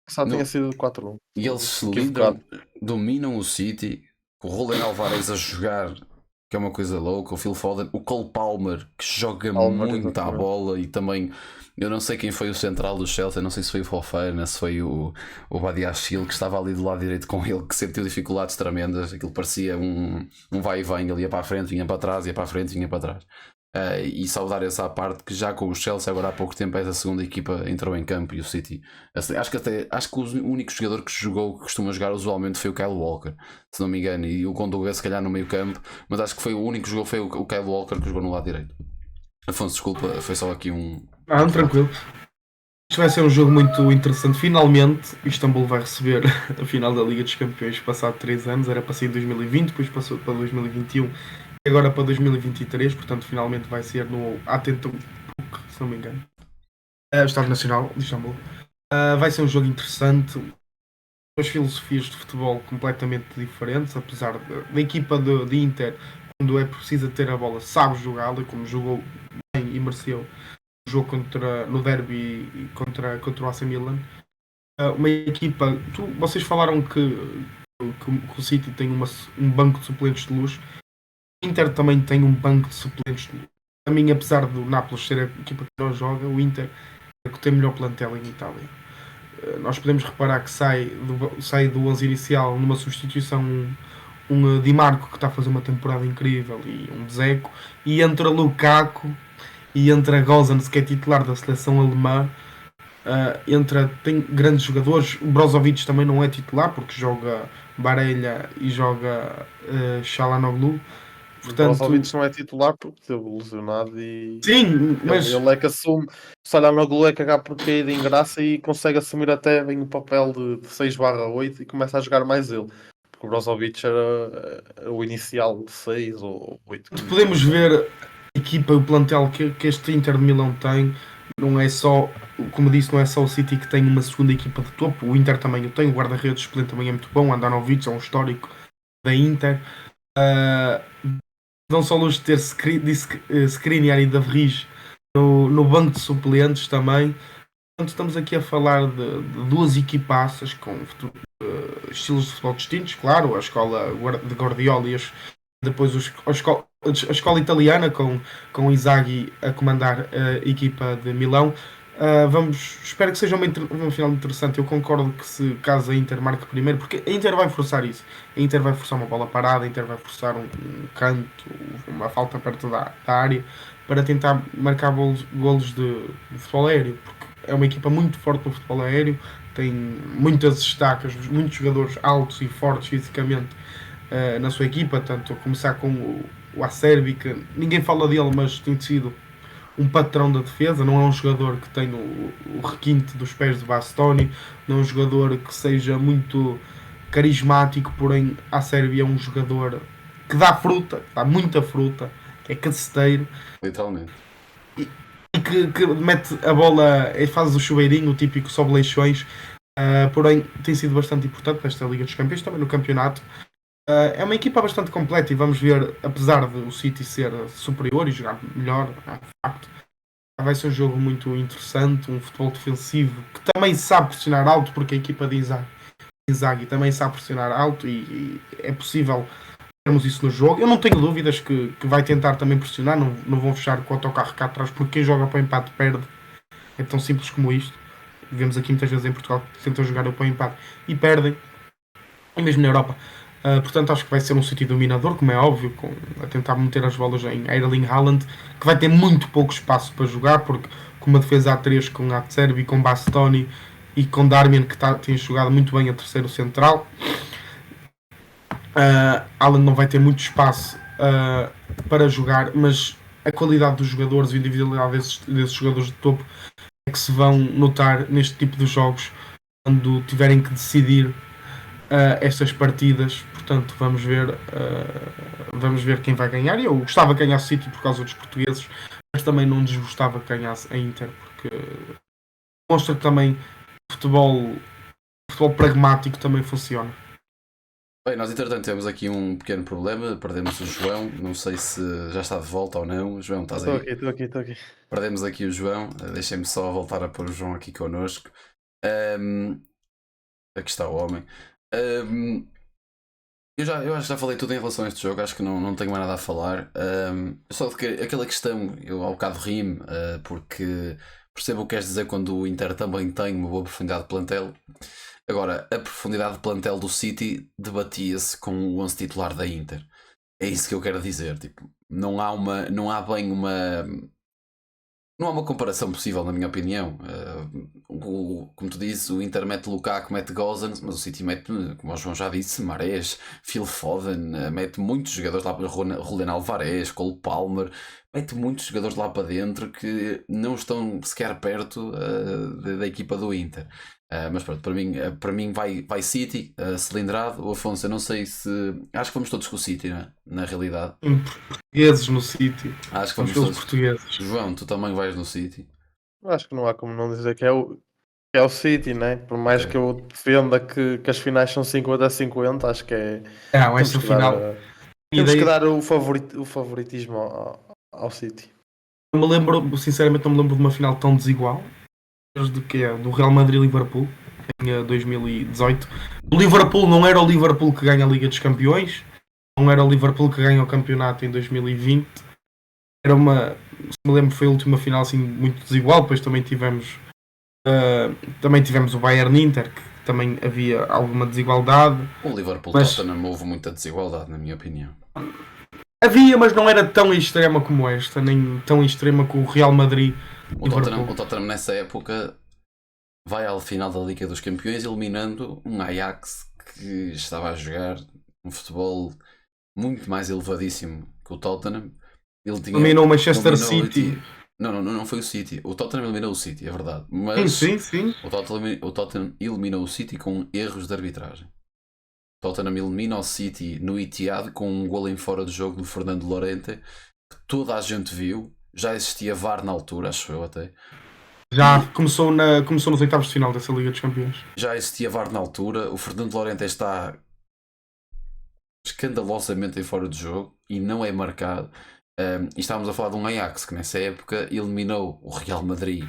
B: Só tinha
A: não.
B: sido 4-1.
A: E eles se lidam, dominam o City, com o Roland Alvarez a jogar, que é uma coisa louca, o Phil Foden, o Cole Palmer, que joga muito
B: exatamente.
A: à bola, e também, eu não sei quem foi o central do Chelsea, não sei se foi o Fofana, se foi o Badiashile, que estava ali do lado direito com ele, que sentiu dificuldades tremendas, aquilo parecia um vai e vem, ele ia para a frente, vinha para trás, ia para a frente, vinha para trás. E saudar essa parte que já com o Chelsea agora há pouco tempo essa segunda equipa entrou em campo, e o City acho que o único jogador que jogou, que costuma jogar usualmente, foi o Kyle Walker, se não me engano, e o Gundogan se calhar no meio campo, mas acho que foi o único que jogou, foi o Kyle Walker, que jogou no lado direito. Afonso, desculpa, foi só aqui um...
C: Tranquilo. Isto vai ser um jogo muito interessante. Finalmente, o Istambul vai receber a final da Liga dos Campeões passado 3 anos. Era para ser em 2020, depois passou para 2021 e agora para 2023. Portanto, finalmente vai ser no Atatürk, se não me engano, o Estádio Nacional de Istambul. Vai ser um jogo interessante. Duas filosofias de futebol completamente diferentes, apesar da equipa de Inter, quando é preciso ter a bola, sabe jogá-la, como jogou bem e mereceu o jogo no derby contra o AC Milan. Uma equipa, vocês falaram que o City tem um banco de suplentes de luxo. O Inter também tem um banco de suplentes de luxo. A mim, apesar do Nápoles ser a equipa que não joga, o Inter é que tem o melhor plantel em Itália. Nós podemos reparar que sai do 11 inicial numa substituição um Di Marco, que está a fazer uma temporada incrível, e um Dzeko, e entra Lukaku e entra Gosens, que é titular da seleção alemã. Tem grandes jogadores. O Brozovic também não é titular porque joga Barella e joga Çalhanoğlu.
B: Portanto, o Brozovic não é titular porque esteve lesionado e
C: sim, mas
B: ele é que assume. O Çalhanoğlu é que acaba por cair em graça e consegue assumir até bem o papel de 6/8 e começa a jogar mais ele. Porque o Brozovic era o inicial de 6 ou 8.
C: Podemos ver a equipa e o plantel que este Inter de Milão tem. Não é só, como disse, não é só o City que tem uma segunda equipa de topo. O Inter também o tem. O guarda-redes suplente também é muito bom. O Andanovic é um histórico da Inter. Não só luxo de ter Skriniar e Davris no banco de suplentes também. Portanto, estamos aqui a falar de duas equipaças com estilos de futebol distintos, claro, a escola de Guardiola e depois a escola italiana com Inzaghi a comandar a equipa de Milão. Espero que seja uma final interessante. Eu concordo que se caso a Inter marque primeiro, porque a Inter vai forçar isso. A Inter vai forçar uma bola parada, a Inter vai forçar um canto, uma falta perto da área, para tentar marcar golos de futebol aéreo, porque é uma equipa muito forte no futebol aéreo, tem muitas estacas, muitos jogadores altos e fortes fisicamente na sua equipa, tanto a começar com o Acerbi, que ninguém fala dele, mas tem sido um patrão da defesa. Não é um jogador que tem o requinte dos pés de Bastoni, não é um jogador que seja muito carismático, porém a Sérvia é um jogador que dá muita fruta, que é caceteiro.
A: Literalmente.
C: que mete a bola e faz o chuveirinho, o típico sobe leixões. Porém, tem sido bastante importante nesta Liga dos Campeões, também no campeonato. É uma equipa bastante completa e vamos ver, apesar de o City ser superior e jogar melhor, de facto, vai ser um jogo muito interessante, um futebol defensivo que também sabe pressionar alto, porque a equipa de Inzaghi também sabe pressionar alto e é possível vermos isso no jogo. Eu não tenho dúvidas que vai tentar também pressionar, não vão fechar com o autocarro cá atrás, porque quem joga para o empate perde. É tão simples como isto. Vemos aqui muitas vezes em Portugal que tentam jogar para o empate e perdem, e mesmo na Europa. Portanto, acho que vai ser um City dominador, como é óbvio, a tentar meter as bolas em Erling Haaland, que vai ter muito pouco espaço para jogar, porque com uma defesa a 3 com Acerbi, com Bastoni e com Darmian, que tem jogado muito bem a terceiro central, Haaland não vai ter muito espaço para jogar, mas a qualidade dos jogadores e a individualidade desses jogadores de topo é que se vão notar neste tipo de jogos, quando tiverem que decidir estas partidas. Portanto, vamos ver quem vai ganhar. Eu gostava que ganhasse o City por causa dos portugueses, mas também não desgostava que ganhasse a Inter, porque mostra que também futebol pragmático também funciona.
A: Bem, nós entretanto temos aqui um pequeno problema, perdemos o João, não sei se já está de volta ou não. João, estás aí?
B: Estou aqui.
A: Perdemos aqui o João, deixem-me só voltar a pôr o João aqui connosco. Aqui está o homem. Eu acho que já falei tudo em relação a este jogo, acho que não tenho mais nada a falar. Só de que aquela questão, eu ao bocado rimo, porque percebo o que queres dizer quando o Inter também tem uma boa profundidade de plantel. Agora, a profundidade de plantel do City debatia-se com o 11 titular da Inter. É isso que eu quero dizer. Tipo, não há uma comparação possível, na minha opinião. Como tu dizes, o Inter mete Lukaku, mete Gozens, mas o City mete, como o João já disse, Mahrez, Phil Foden, mete muitos jogadores lá para Julián Álvarez, Cole Palmer, mete muitos jogadores lá para dentro que não estão sequer perto da equipa do Inter. Mas pronto, para mim vai City, cilindrado. O Afonso, eu não sei se. Acho que vamos todos com o City, não é? Na realidade.
C: Portugueses no City.
A: Acho que vamos
C: pelos
A: todos.
C: Portugueses.
A: João, tu também vais no City.
B: Acho que não há como não dizer que é o City, né? Por mais que eu defenda que as finais são 50-50, acho que é.
C: Não, esta final.
B: Temos que dar o favoritismo ao City.
C: Sinceramente, não me lembro de uma final tão desigual. Desde que é do Real Madrid-Liverpool em 2018. O Liverpool não era o Liverpool que ganha a Liga dos Campeões, não era o Liverpool que ganha o campeonato em 2020. Era se me lembro, foi a última final assim muito desigual. Depois também tivemos o Bayern-Inter, que também havia alguma desigualdade.
A: O Liverpool-Tottenham houve muita desigualdade, na minha opinião.
C: Havia, mas não era tão extrema como esta, nem tão extrema como o Real Madrid.
A: O Tottenham nessa época vai à final da Liga dos Campeões eliminando um Ajax que estava a jogar um futebol muito mais elevadíssimo que o Tottenham.
C: Eliminou o Manchester City.
A: Não foi o City. O Tottenham eliminou o City, é verdade. Mas
C: sim.
A: O Tottenham eliminou o City com erros de arbitragem. O Tottenham elimina o City no Etihad com um golo em fora de jogo do Fernando Llorente, que toda a gente viu. Já existia VAR na altura, acho eu até.
C: Já começou nos oitavos de final dessa Liga dos Campeões.
A: Já existia VAR na altura. O Fernando Llorente está escandalosamente em fora de jogo e não é marcado. E estávamos a falar de um Ajax que nessa época eliminou o Real Madrid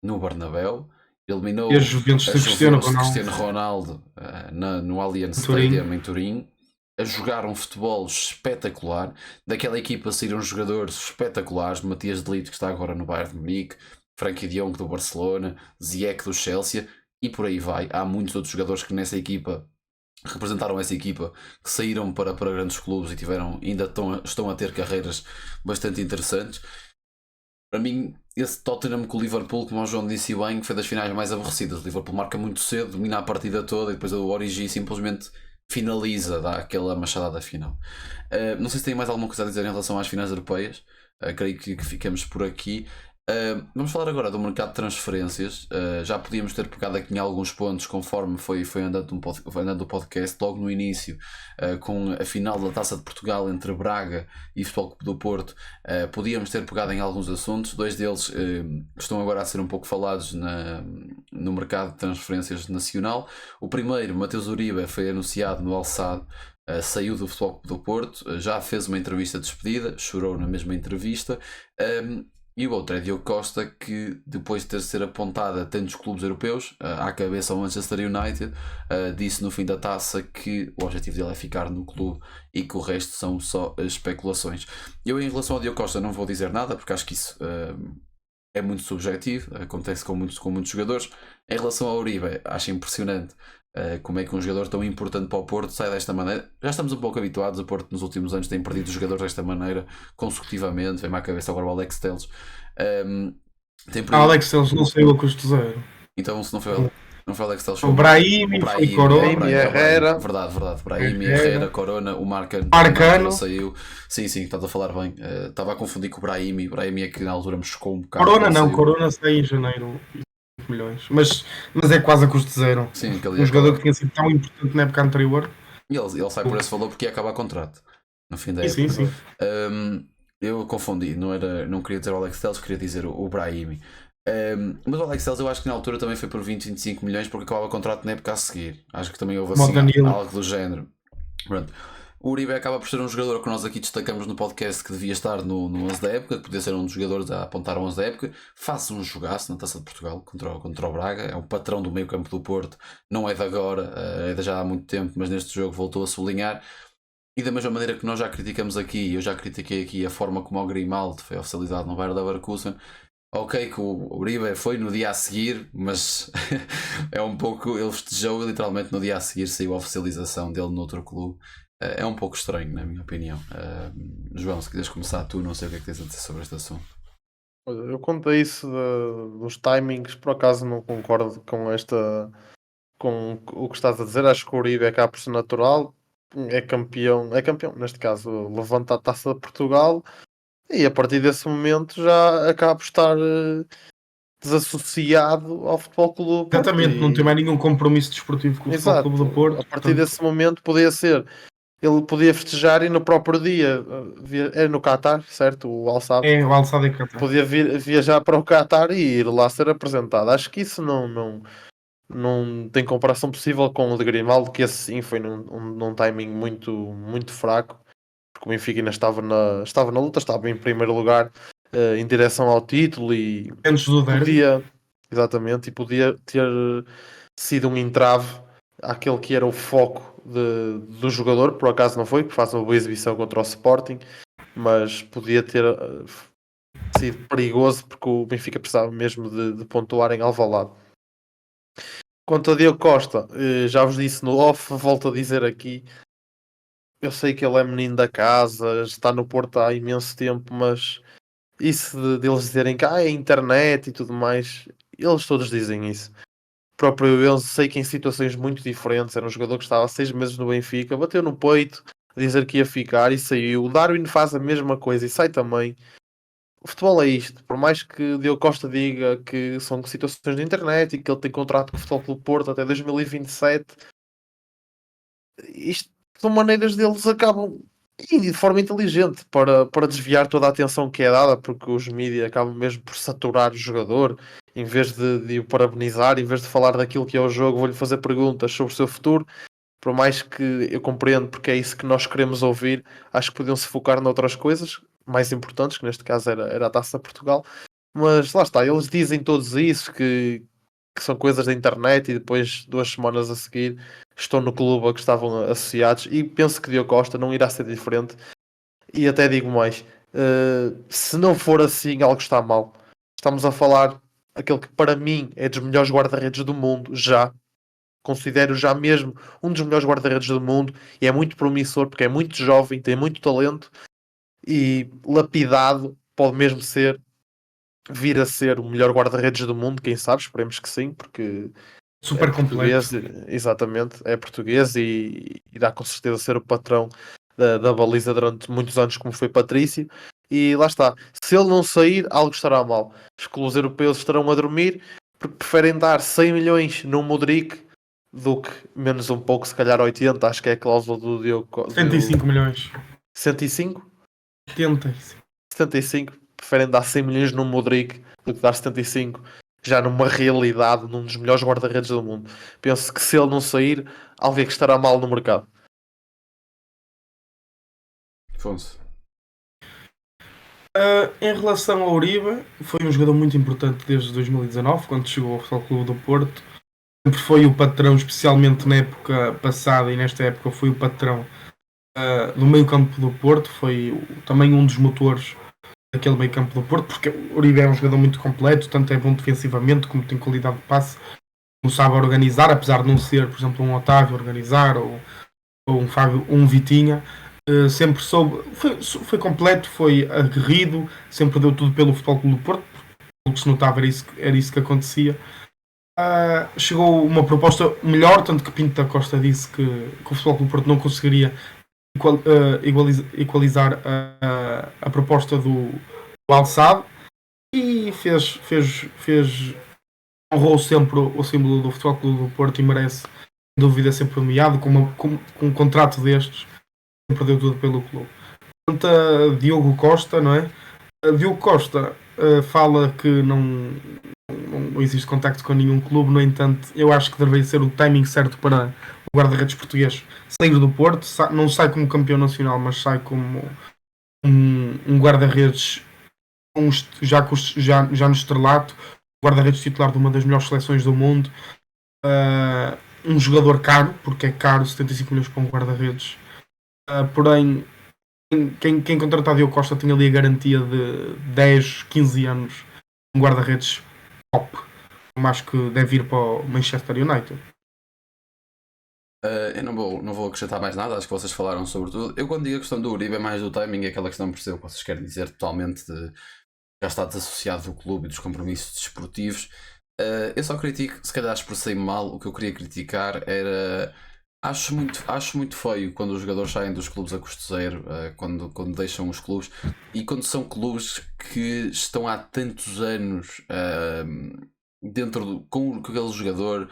A: no Bernabéu, eliminou
C: a Juventus de Cristiano
A: Ronaldo no Allianz Stadium em Turim, a jogar um futebol espetacular. Daquela equipa saíram jogadores espetaculares, Matias de Ligt, que está agora no Bayern de Munique, Frenkie de Jong do Barcelona, Ziyech do Chelsea e por aí vai. Há muitos outros jogadores que nessa equipa representaram essa equipa, que saíram para grandes clubes e ainda estão a ter carreiras bastante interessantes. Para mim, esse Tottenham com o Liverpool, como o João disse bem, foi das finais mais aborrecidas. O Liverpool marca muito cedo, domina a partida toda e depois o Origi simplesmente finaliza, dá aquela machadada final. Não sei se tem mais alguma coisa a dizer em relação às finais europeias. Creio que ficamos por aqui. Vamos falar agora do mercado de transferências. Já podíamos ter pegado aqui em alguns pontos conforme foi andando, foi andando o podcast logo no início, com a final da Taça de Portugal entre Braga e Futebol Clube do Porto. Podíamos ter pegado em alguns assuntos, dois deles estão agora a ser um pouco falados no mercado de transferências nacional. O primeiro, Mateus Uribe, foi anunciado no Alçado. Saiu do Futebol Clube do Porto, já fez uma entrevista de despedida, chorou na mesma entrevista. E o outro é Diogo Costa, que depois de ter ser apontada a tantos clubes europeus, à cabeça ao Manchester United, disse no fim da taça que o objetivo dele é ficar no clube e que o resto são só especulações. Eu, em relação ao Diogo Costa, não vou dizer nada, porque acho que isso é muito subjetivo, acontece com muitos jogadores. Em relação ao Uribe, acho impressionante como é que um jogador tão importante para o Porto sai desta maneira. Já estamos um pouco habituados, o Porto nos últimos anos tem perdido jogadores desta maneira consecutivamente. Vem-me à cabeça agora o Alex Telles. Tem perdido...
C: Alex Telles não saiu a custo zero.
A: Então, se não foi o Alex Telles, foi
C: o Brahimi, foi Corona,
B: Herrera.
A: Verdade. Brahimi, Herrera, Corona, o Marcano saiu. Sim, estás a falar bem. Estava a confundir com o Brahimi. Brahimi é que na altura me chocou um bocado.
C: Corona saiu em janeiro. Milhões, mas é quase a custo zero.
A: Sim,
C: um jogador que tinha sido tão importante na época anterior.
A: E ele sai por esse valor porque ia acabar contrato no fim da época.
C: Sim.
A: Eu confundi, não queria dizer o Alex Telles, queria dizer o Brahimi. Mas o Alex Telles eu acho que na altura também foi por 20-25 milhões porque acabava o contrato na época a seguir. Acho que também houve assim algo do género. Pronto. O Uribe acaba por ser um jogador que nós aqui destacamos no podcast que devia estar no 11 da época, que podia ser um dos jogadores a apontar ao 11 da época. Faz um jogaço na Taça de Portugal contra o Braga. É um patrão do meio campo do Porto. Não é de agora, é de já há muito tempo, mas neste jogo voltou a sublinhar. E da mesma maneira que nós já criticamos aqui, eu já critiquei aqui a forma como o Grimaldo foi oficializado no Bayer Leverkusen. Ok, que o Uribe foi no dia a seguir, mas é um pouco. Ele festejou e literalmente no dia a seguir saiu a oficialização dele noutro clube. É um pouco estranho, na minha opinião. João, se quiseres começar tu, não sei o que é que tens a dizer sobre este assunto.
B: Eu contei isso dos timings, por acaso não concordo com o que estás a dizer. Acho que o Uribe acaba por ser natural, é campeão, neste caso levanta a Taça de Portugal e a partir desse momento já acaba por estar desassociado ao Futebol Clube do Porto.
C: Exatamente, não tem mais nenhum compromisso desportivo com o Futebol Clube do Porto.
B: A partir desse momento podia ser. Ele podia festejar e no próprio dia era no Qatar, certo? O Al-Sadd.
C: O Al-Sadd é Qatar.
B: Podia viajar para o Qatar e ir lá ser apresentado. Acho que isso não tem comparação possível com o de Grimaldo, que esse sim foi num timing muito fraco, porque o Benfica ainda estava na luta, estava em primeiro lugar em direção ao título e
C: antes do
B: podia, exatamente, e podia ter sido um entrave àquele que era o foco do jogador. Por acaso não foi, que faz uma boa exibição contra o Sporting, mas podia ter sido perigoso porque o Benfica precisava mesmo de pontuar em Alvalade. Quanto a Diogo Costa, já vos disse no off, volto a dizer aqui, eu sei que ele é menino da casa, está no Porto há imenso tempo, mas isso deles dizerem que é internet e tudo mais, eles todos dizem isso. O próprio eu sei que em situações muito diferentes, era um jogador que estava há 6 meses no Benfica, bateu no peito, a dizer que ia ficar e saiu. O Darwin faz a mesma coisa e sai também. O futebol é isto, por mais que Diogo Costa diga que são situações de internet e que ele tem contrato com o Futebol Clube do Porto até 2027, isto são maneiras deles acabam, e de forma inteligente, para desviar toda a atenção que é dada, porque os mídias acabam mesmo por saturar o jogador, em vez de o parabenizar, em vez de falar daquilo que é o jogo, vou-lhe fazer perguntas sobre o seu futuro. Por mais que eu compreendo porque é isso que nós queremos ouvir, acho que podiam se focar noutras coisas mais importantes, que neste caso era a Taça de Portugal. Mas lá está, eles dizem todos isso, que são coisas da internet, e depois 2 semanas a seguir estão no clube a que estavam associados, e penso que Diogo Costa não irá ser diferente. E até digo mais, se não for assim, algo está mal. Estamos a falar aquele que para mim é dos melhores guarda-redes do mundo, já considero já mesmo um dos melhores guarda-redes do mundo, e é muito promissor porque é muito jovem, tem muito talento e lapidado pode mesmo vir a ser o melhor guarda-redes do mundo, quem sabe, esperemos que sim, porque
C: super
B: é português,
C: completo.
B: exatamente, é português e irá com certeza ser o patrão da baliza durante muitos anos, como foi Patrício. E lá está. Se ele não sair, algo estará mal. Os clubes europeus estarão a dormir porque preferem dar 100 milhões no Modric do que menos um pouco, se calhar 80. Acho que é a cláusula do Diogo.
C: 75 milhões.
B: 105?
C: 75.
B: 75. Preferem dar 100 milhões no Modric do que dar 75. Já numa realidade, num dos melhores guarda-redes do mundo. Penso que se ele não sair, algo é que estará mal no mercado.
A: Afonso.
C: Em relação ao Uribe, foi um jogador muito importante desde 2019, quando chegou ao Futebol Clube do Porto. Sempre foi o patrão, especialmente na época passada e nesta época foi o patrão do meio campo do Porto. Foi também um dos motores daquele meio campo do Porto, porque o Uribe é um jogador muito completo, tanto é bom defensivamente como tem qualidade de passe, como sabe organizar, apesar de não ser, por exemplo, um Otávio organizar ou um Fábio, um Vitinha. Sempre soube, foi completo, foi aguerrido, sempre deu tudo pelo Futebol Clube do Porto, o que se notava era isso que acontecia. Chegou uma proposta melhor, tanto que Pinto da Costa disse que o Futebol Clube do Porto não conseguiria igualizar a proposta do Al-Sadd, e honrou sempre o símbolo do Futebol Clube do Porto e merece, sem dúvida, ser premiado com um contrato destes. Perdeu tudo pelo clube. Quanto a Diogo Costa, não é? Diogo Costa fala que não existe contacto com nenhum clube, no entanto, eu acho que deveria ser o timing certo para o guarda-redes português sair do Porto. Não sai como campeão nacional, mas sai como um guarda-redes já no estrelato, guarda-redes titular de uma das melhores seleções do mundo. Um jogador caro, porque é caro 75 milhões para um guarda-redes. Porém, quem contratar Diogo Costa tem ali a garantia de 10, 15 anos, um guarda-redes top. Acho que deve ir para o Manchester United.
A: Eu não vou acrescentar mais nada, acho que vocês falaram sobre tudo. Eu, quando digo a questão do Uribe, é mais do timing, é aquela questão, percebo o que vocês querem dizer totalmente, de já está desassociado do clube e dos compromissos desportivos. Eu só critico, se calhar expressei mal, o que eu queria criticar era. Acho muito feio quando os jogadores saem dos clubes a custo zero, quando deixam os clubes, e quando são clubes que estão há tantos anos com aquele jogador.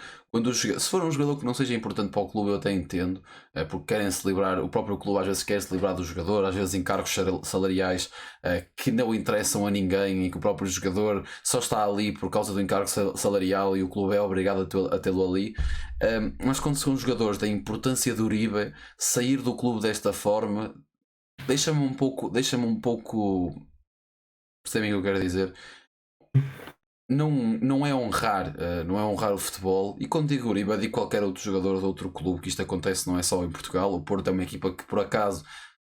A: Se for um jogador que não seja importante para o clube, eu até entendo, porque querem se livrar, o próprio clube às vezes quer se livrar do jogador, às vezes encargos salariais que não interessam a ninguém e que o próprio jogador só está ali por causa do encargo salarial e o clube é obrigado a tê-lo ali. Mas quando são jogadores da importância do Uribe, sair do clube desta forma deixa-me um pouco, percebem o que eu quero dizer? Não é honrar o futebol. E quando digo Uribe, digo qualquer outro jogador de outro clube, que isto acontece não é só em Portugal. O Porto é uma equipa que por acaso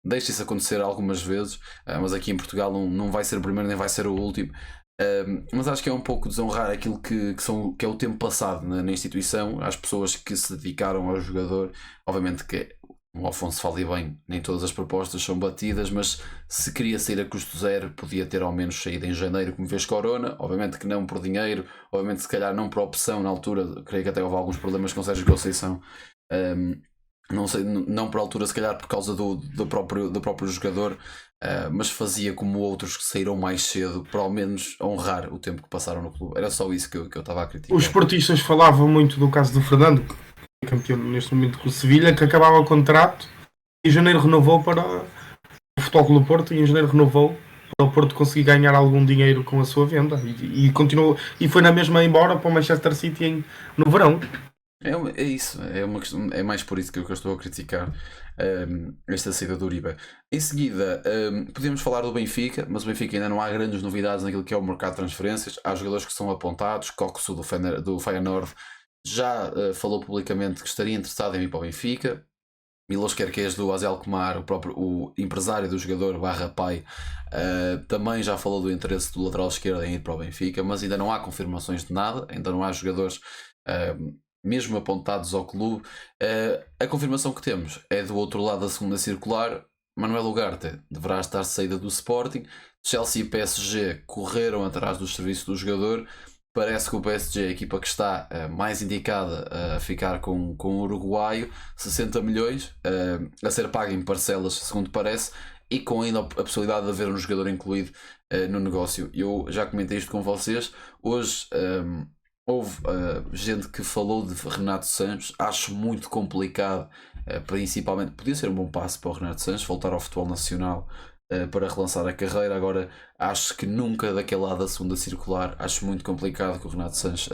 A: deixa isso acontecer algumas vezes, mas aqui em Portugal não vai ser o primeiro nem vai ser o último. Mas acho que é um pouco desonrar aquilo que é o tempo passado na instituição, às pessoas que se dedicaram ao jogador. Obviamente que o Afonso fala bem, nem todas as propostas são batidas, mas se queria sair a custo zero, podia ter ao menos saído em janeiro, como fez Corona. Obviamente que não por dinheiro, obviamente se calhar não por opção na altura. Creio que até houve alguns problemas com Sérgio Conceição. Não sei, não por altura, se calhar por causa do próprio jogador, mas fazia como outros que saíram mais cedo, para ao menos honrar o tempo que passaram no clube. Era só isso que eu estava a criticar.
C: Os esportistas falavam muito do caso do Fernando, que é campeão neste momento com o Sevilha, que acabava o contrato e em janeiro renovou para o Futebol Clube do Porto, e em janeiro renovou para o Porto conseguir ganhar algum dinheiro com a sua venda, e continuou, e foi na mesma embora para o Manchester City no verão.
A: É isso, é uma questão, é mais por isso que eu estou a criticar esta saída do Uribe. Em seguida, podemos falar do Benfica, mas o Benfica ainda não há grandes novidades naquilo que é o mercado de transferências. Há jogadores que são apontados. Coxo do Feyenoord já falou publicamente que estaria interessado em ir para o Benfica. Milos Kerkez do AZ Alkmaar, o empresário do jogador barra pai, também já falou do interesse do lateral esquerdo em ir para o Benfica, mas ainda não há confirmações de nada, ainda não há jogadores mesmo apontados ao clube. A confirmação que temos é do outro lado da segunda circular. Manuel Ugarte deverá estar de saída do Sporting. Chelsea e PSG correram atrás dos serviços do jogador. Parece que o PSG é a equipa que está mais indicada a ficar com o uruguaio. 60 milhões a ser pago em parcelas, segundo parece. e com ainda a possibilidade de haver um jogador incluído no negócio. Eu já comentei isto com vocês. Hoje houve gente que falou de Renato Sanches. Acho muito complicado, principalmente. Podia ser um bom passo para o Renato Sanches voltar ao futebol nacional para relançar a carreira. Agora, acho que nunca daquele lado da segunda circular. Acho muito complicado que o Renato Sanches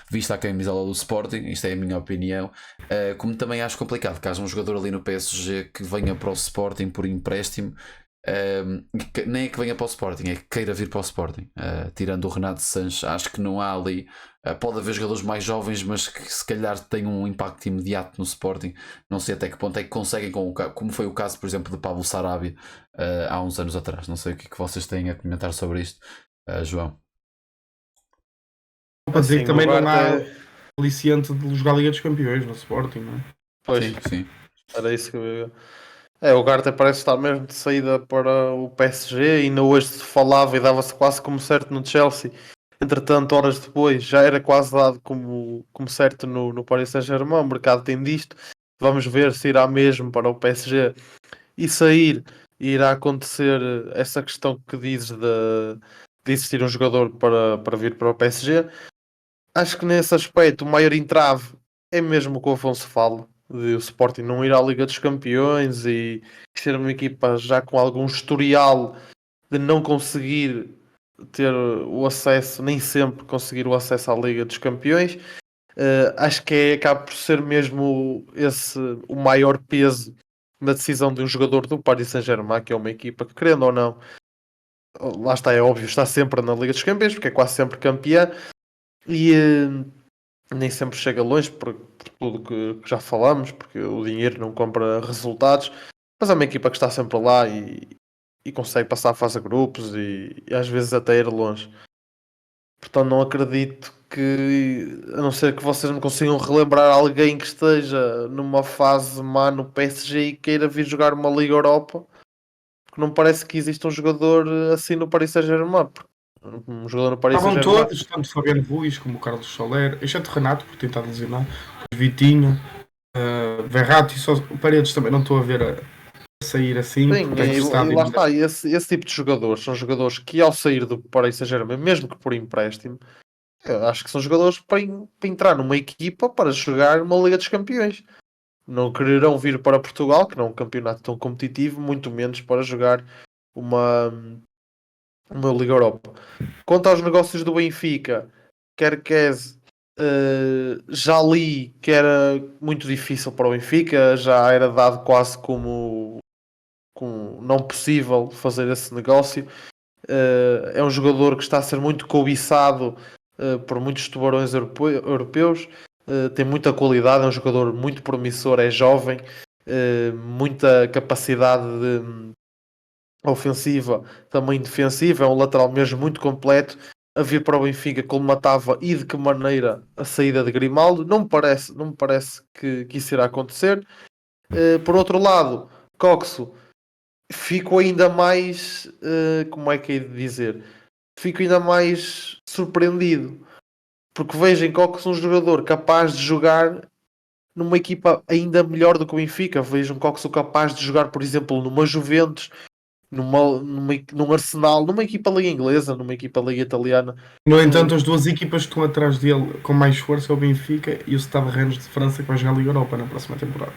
A: vista a camisola do Sporting. Isto é a minha opinião. Como também acho complicado que haja um jogador ali no PSG que venha para o Sporting por empréstimo. Nem é que venha para o Sporting, é que queira vir para o Sporting. Tirando o Renato Sanches, acho que não há ali. Pode haver jogadores mais jovens, mas que se calhar têm um impacto imediato no Sporting. Não sei até que ponto é que conseguem, como foi o caso, por exemplo, de Pablo Sarabia há uns anos atrás. Não sei o que é que vocês têm a comentar sobre isto, João.
C: Para dizer
B: Assim,
C: que também
B: o
C: não há
B: Ugarte
C: aliciente de jogar a Liga dos Campeões no Sporting, não é?
B: Pois,
A: Sim.
B: era isso que eu ia. O Ugarte parece estar mesmo de saída para o PSG. Ainda hoje se falava e dava-se quase como certo no Chelsea. Entretanto, horas depois, já era quase dado como certo no Paris Saint-Germain. O mercado tem disto. Vamos ver se irá mesmo para o PSG e sair. E irá acontecer essa questão que dizes de existir um jogador para vir para o PSG. Acho que nesse aspecto o maior entrave é mesmo o que o Afonso fala, de o Sporting não ir à Liga dos Campeões e ser uma equipa já com algum historial de não conseguir ter o acesso, nem sempre conseguir o acesso à Liga dos Campeões. Acho que acaba por ser mesmo esse o maior peso na decisão de um jogador do Paris Saint-Germain, que é uma equipa que, querendo ou não, lá está, é óbvio, está sempre na Liga dos Campeões, porque é quase sempre campeã, e nem sempre chega longe por tudo que já falamos, porque o dinheiro não compra resultados, mas é uma equipa que está sempre lá e consegue passar a fase de grupos e às vezes até ir longe. Portanto, não acredito que, a não ser que vocês me consigam relembrar alguém que esteja numa fase má no PSG e queira vir jogar uma Liga Europa, porque não parece que exista um jogador assim no Paris Saint-Germain. Um jogador no Paris
C: Estavam
B: Saint-Germain.
C: todos, tanto Fabiano Ruiz como o Carlos Soler, exceto o Renato, por tentar lesionar, o Vitinho, Verratti, só o Paredes também não estou a ver a sair assim,
B: Sim,
C: porque tem estado
B: e lá está, esse tipo de jogadores são jogadores que ao sair do Paris Saint-Germain, mesmo que por empréstimo, eu acho que são jogadores para entrar numa equipa para jogar uma Liga dos Campeões. Não quererão vir para Portugal, que não é um campeonato tão competitivo, muito menos para jogar uma, uma Liga Europa. Quanto aos negócios do Benfica, Kerkez, já li que era muito difícil para o Benfica, já era dado quase como não possível fazer esse negócio. É um jogador que está a ser muito cobiçado por muitos tubarões europeus. Tem muita qualidade, é um jogador muito promissor, é jovem, muita capacidade ofensiva, também defensiva, é um lateral mesmo muito completo. A vir para o Benfica colmatava e de que maneira a saída de Grimaldo. Não me parece que isso irá acontecer. Por outro lado, Coxo, fico ainda mais, como é que é de dizer? Fico ainda mais surpreendido, porque vejo em Cox um jogador capaz de jogar numa equipa ainda melhor do que o Benfica. Vejo um Cox capaz de jogar, por exemplo, numa Juventus, num Arsenal, numa equipa liga inglesa, numa equipa liga italiana.
C: No entanto, as duas equipas que estão atrás dele com mais força é o Benfica e o Stade Rennes de França, que vai jogar a Liga Europa na próxima temporada.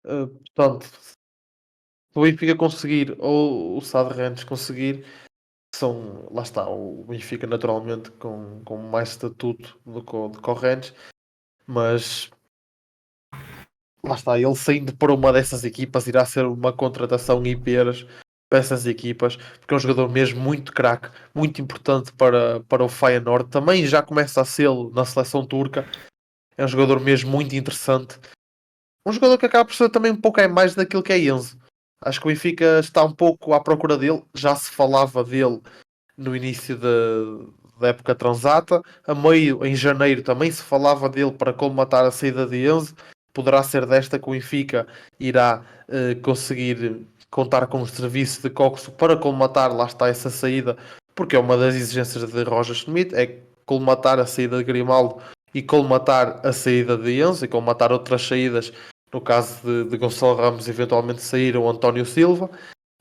B: Portanto, se o Benfica conseguir, ou o Stade Rennes conseguir, lá está, o Benfica naturalmente com mais estatuto do que o Rennes, mas lá está, ele saindo para uma dessas equipas irá ser uma contratação em peras para essas equipas, porque é um jogador mesmo muito craque, muito importante para o Feyenoord, também já começa a ser na seleção turca, é um jogador mesmo muito interessante, um jogador que acaba por ser também um pouco mais daquilo que é Enzo. Acho que o Benfica está um pouco à procura dele, já se falava dele no início da época transata, a meio, em janeiro, também se falava dele para colmatar a saída de Enzo. Poderá ser desta que o Benfica irá conseguir contar com o serviço de Coxo para colmatar, lá está, essa saída, porque é uma das exigências de Roger Schmidt, é colmatar a saída de Grimaldo e colmatar a saída de Enzo e colmatar outras saídas, no caso de Gonçalo Ramos eventualmente sair ou António Silva.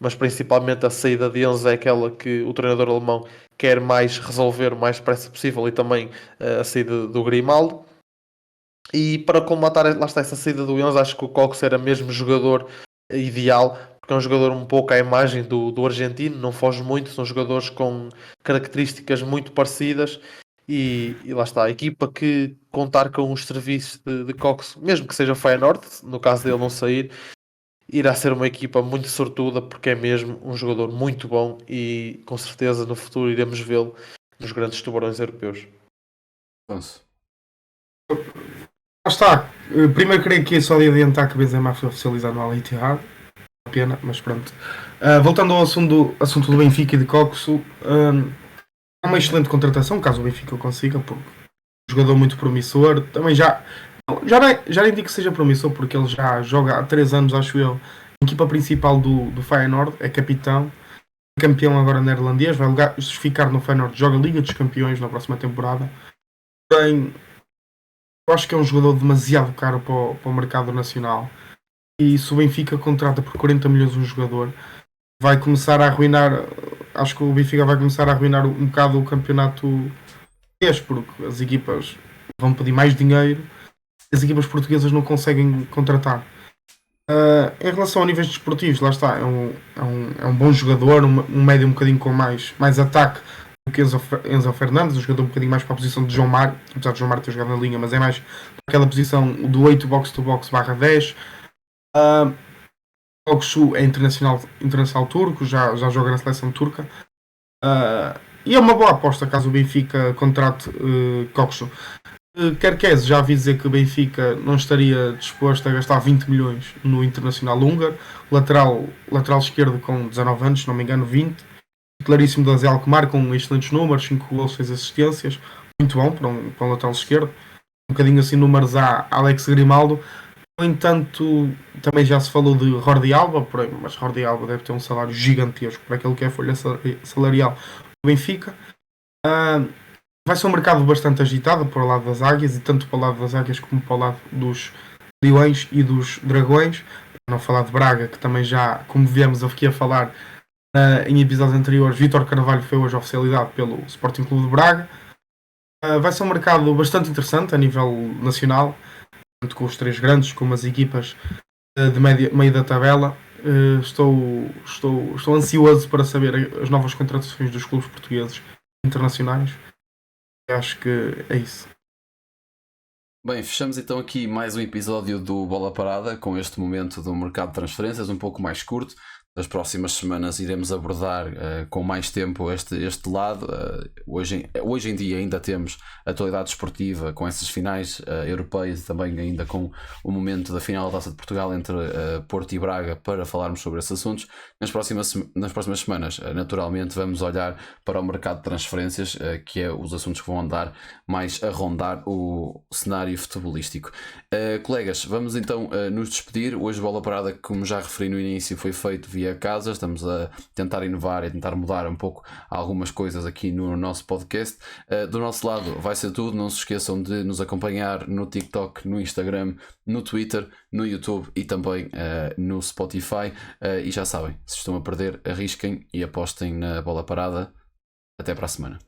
B: mas principalmente a saída de Enzo é aquela que o treinador alemão quer mais resolver o mais depressa possível, e também a saída do Grimaldo. E para colmatar, lá está, essa saída do Enzo, acho que o Cox era mesmo jogador ideal, porque é um jogador um pouco à imagem do argentino, não foge muito, são jogadores com características muito parecidas. E lá está, a equipa que contar com os serviços de Cox, mesmo que seja Feyenoord, no caso dele não sair, irá ser uma equipa muito sortuda, porque é mesmo um jogador muito bom e com certeza no futuro iremos vê-lo nos grandes tubarões europeus.
A: Afonso.
C: Lá está. Primeiro creio que é só de adiantar que Benzema foi oficializado no Al Ittihad. Pena, mas pronto. Voltando ao assunto do Benfica e de Coxo, é uma excelente contratação, caso o Benfica o consiga, porque é um jogador muito promissor. Também já nem digo que seja promissor, porque ele já joga há 3 anos, acho eu, na equipa principal do Feyenoord, é capitão, campeão agora neerlandês, vai ficar no Feyenoord, joga Liga dos Campeões na próxima temporada. Porém, eu acho que é um jogador demasiado caro para o mercado nacional. E se o Benfica contrata por 40 milhões um jogador, vai começar a arruinar. Acho que o Benfica vai começar a arruinar um bocado o campeonato português, porque as equipas vão pedir mais dinheiro, as equipas portuguesas não conseguem contratar. Em relação a níveis desportivos, lá está, é um bom jogador, um médio um bocadinho com mais ataque do que Enzo Fernandes, um jogador um bocadinho mais para a posição de João Mário, apesar de João Mário ter jogado na linha, mas é mais para aquela posição do 8 box-to-box /10. Göksu é internacional turco, já joga na seleção turca. E é uma boa aposta caso o Benfica contrate Göksu. Kerkez já vi dizer que o Benfica não estaria disposto a gastar 20 milhões no Internacional húngaro. Lateral esquerdo com 19 anos, se não me engano, 20. Claríssimo da Zé Alkmaar com excelentes números, 5 gols, 6 assistências. Muito bom para um lateral esquerdo. Um bocadinho assim números a Alex Grimaldo. No entanto, também já se falou de Jordi Alba, mas Jordi Alba deve ter um salário gigantesco para aquilo que é a folha salarial do Benfica. Vai ser um mercado bastante agitado para o lado das Águias, e tanto para o lado das Águias como para o lado dos Leões e dos Dragões. Para não falar de Braga, que também já, como viemos aqui a falar em episódios anteriores, Vítor Carvalho foi hoje oficializado pelo Sporting Clube de Braga. Vai ser um mercado bastante interessante a nível nacional, tanto com os 3 grandes como as equipas de meio da tabela. Estou ansioso para saber as novas contratações dos clubes portugueses internacionais. Acho que é isso.
A: Bem, fechamos então aqui mais um episódio do Bola Parada, com este momento do mercado de transferências um pouco mais curto. Nas próximas semanas iremos abordar com mais tempo este lado. Hoje em dia ainda temos a atualidade esportiva com essas finais europeias, e também ainda com o momento da final da Taça de Portugal entre Porto e Braga, para falarmos sobre esses assuntos. Nas próximas semanas, naturalmente, vamos olhar para o mercado de transferências, que é os assuntos que vão andar mais a rondar o cenário futebolístico. Colegas, vamos então nos despedir. Hoje Bola Parada, como já referi no início, foi feito via casa. Estamos a tentar inovar e tentar mudar um pouco algumas coisas aqui no nosso podcast. Do nosso lado vai ser tudo. Não se esqueçam de nos acompanhar no TikTok, no Instagram, no Twitter, no YouTube e também no Spotify. E já sabem, se estão a perder, arrisquem e apostem na Bola Parada. Até para a semana.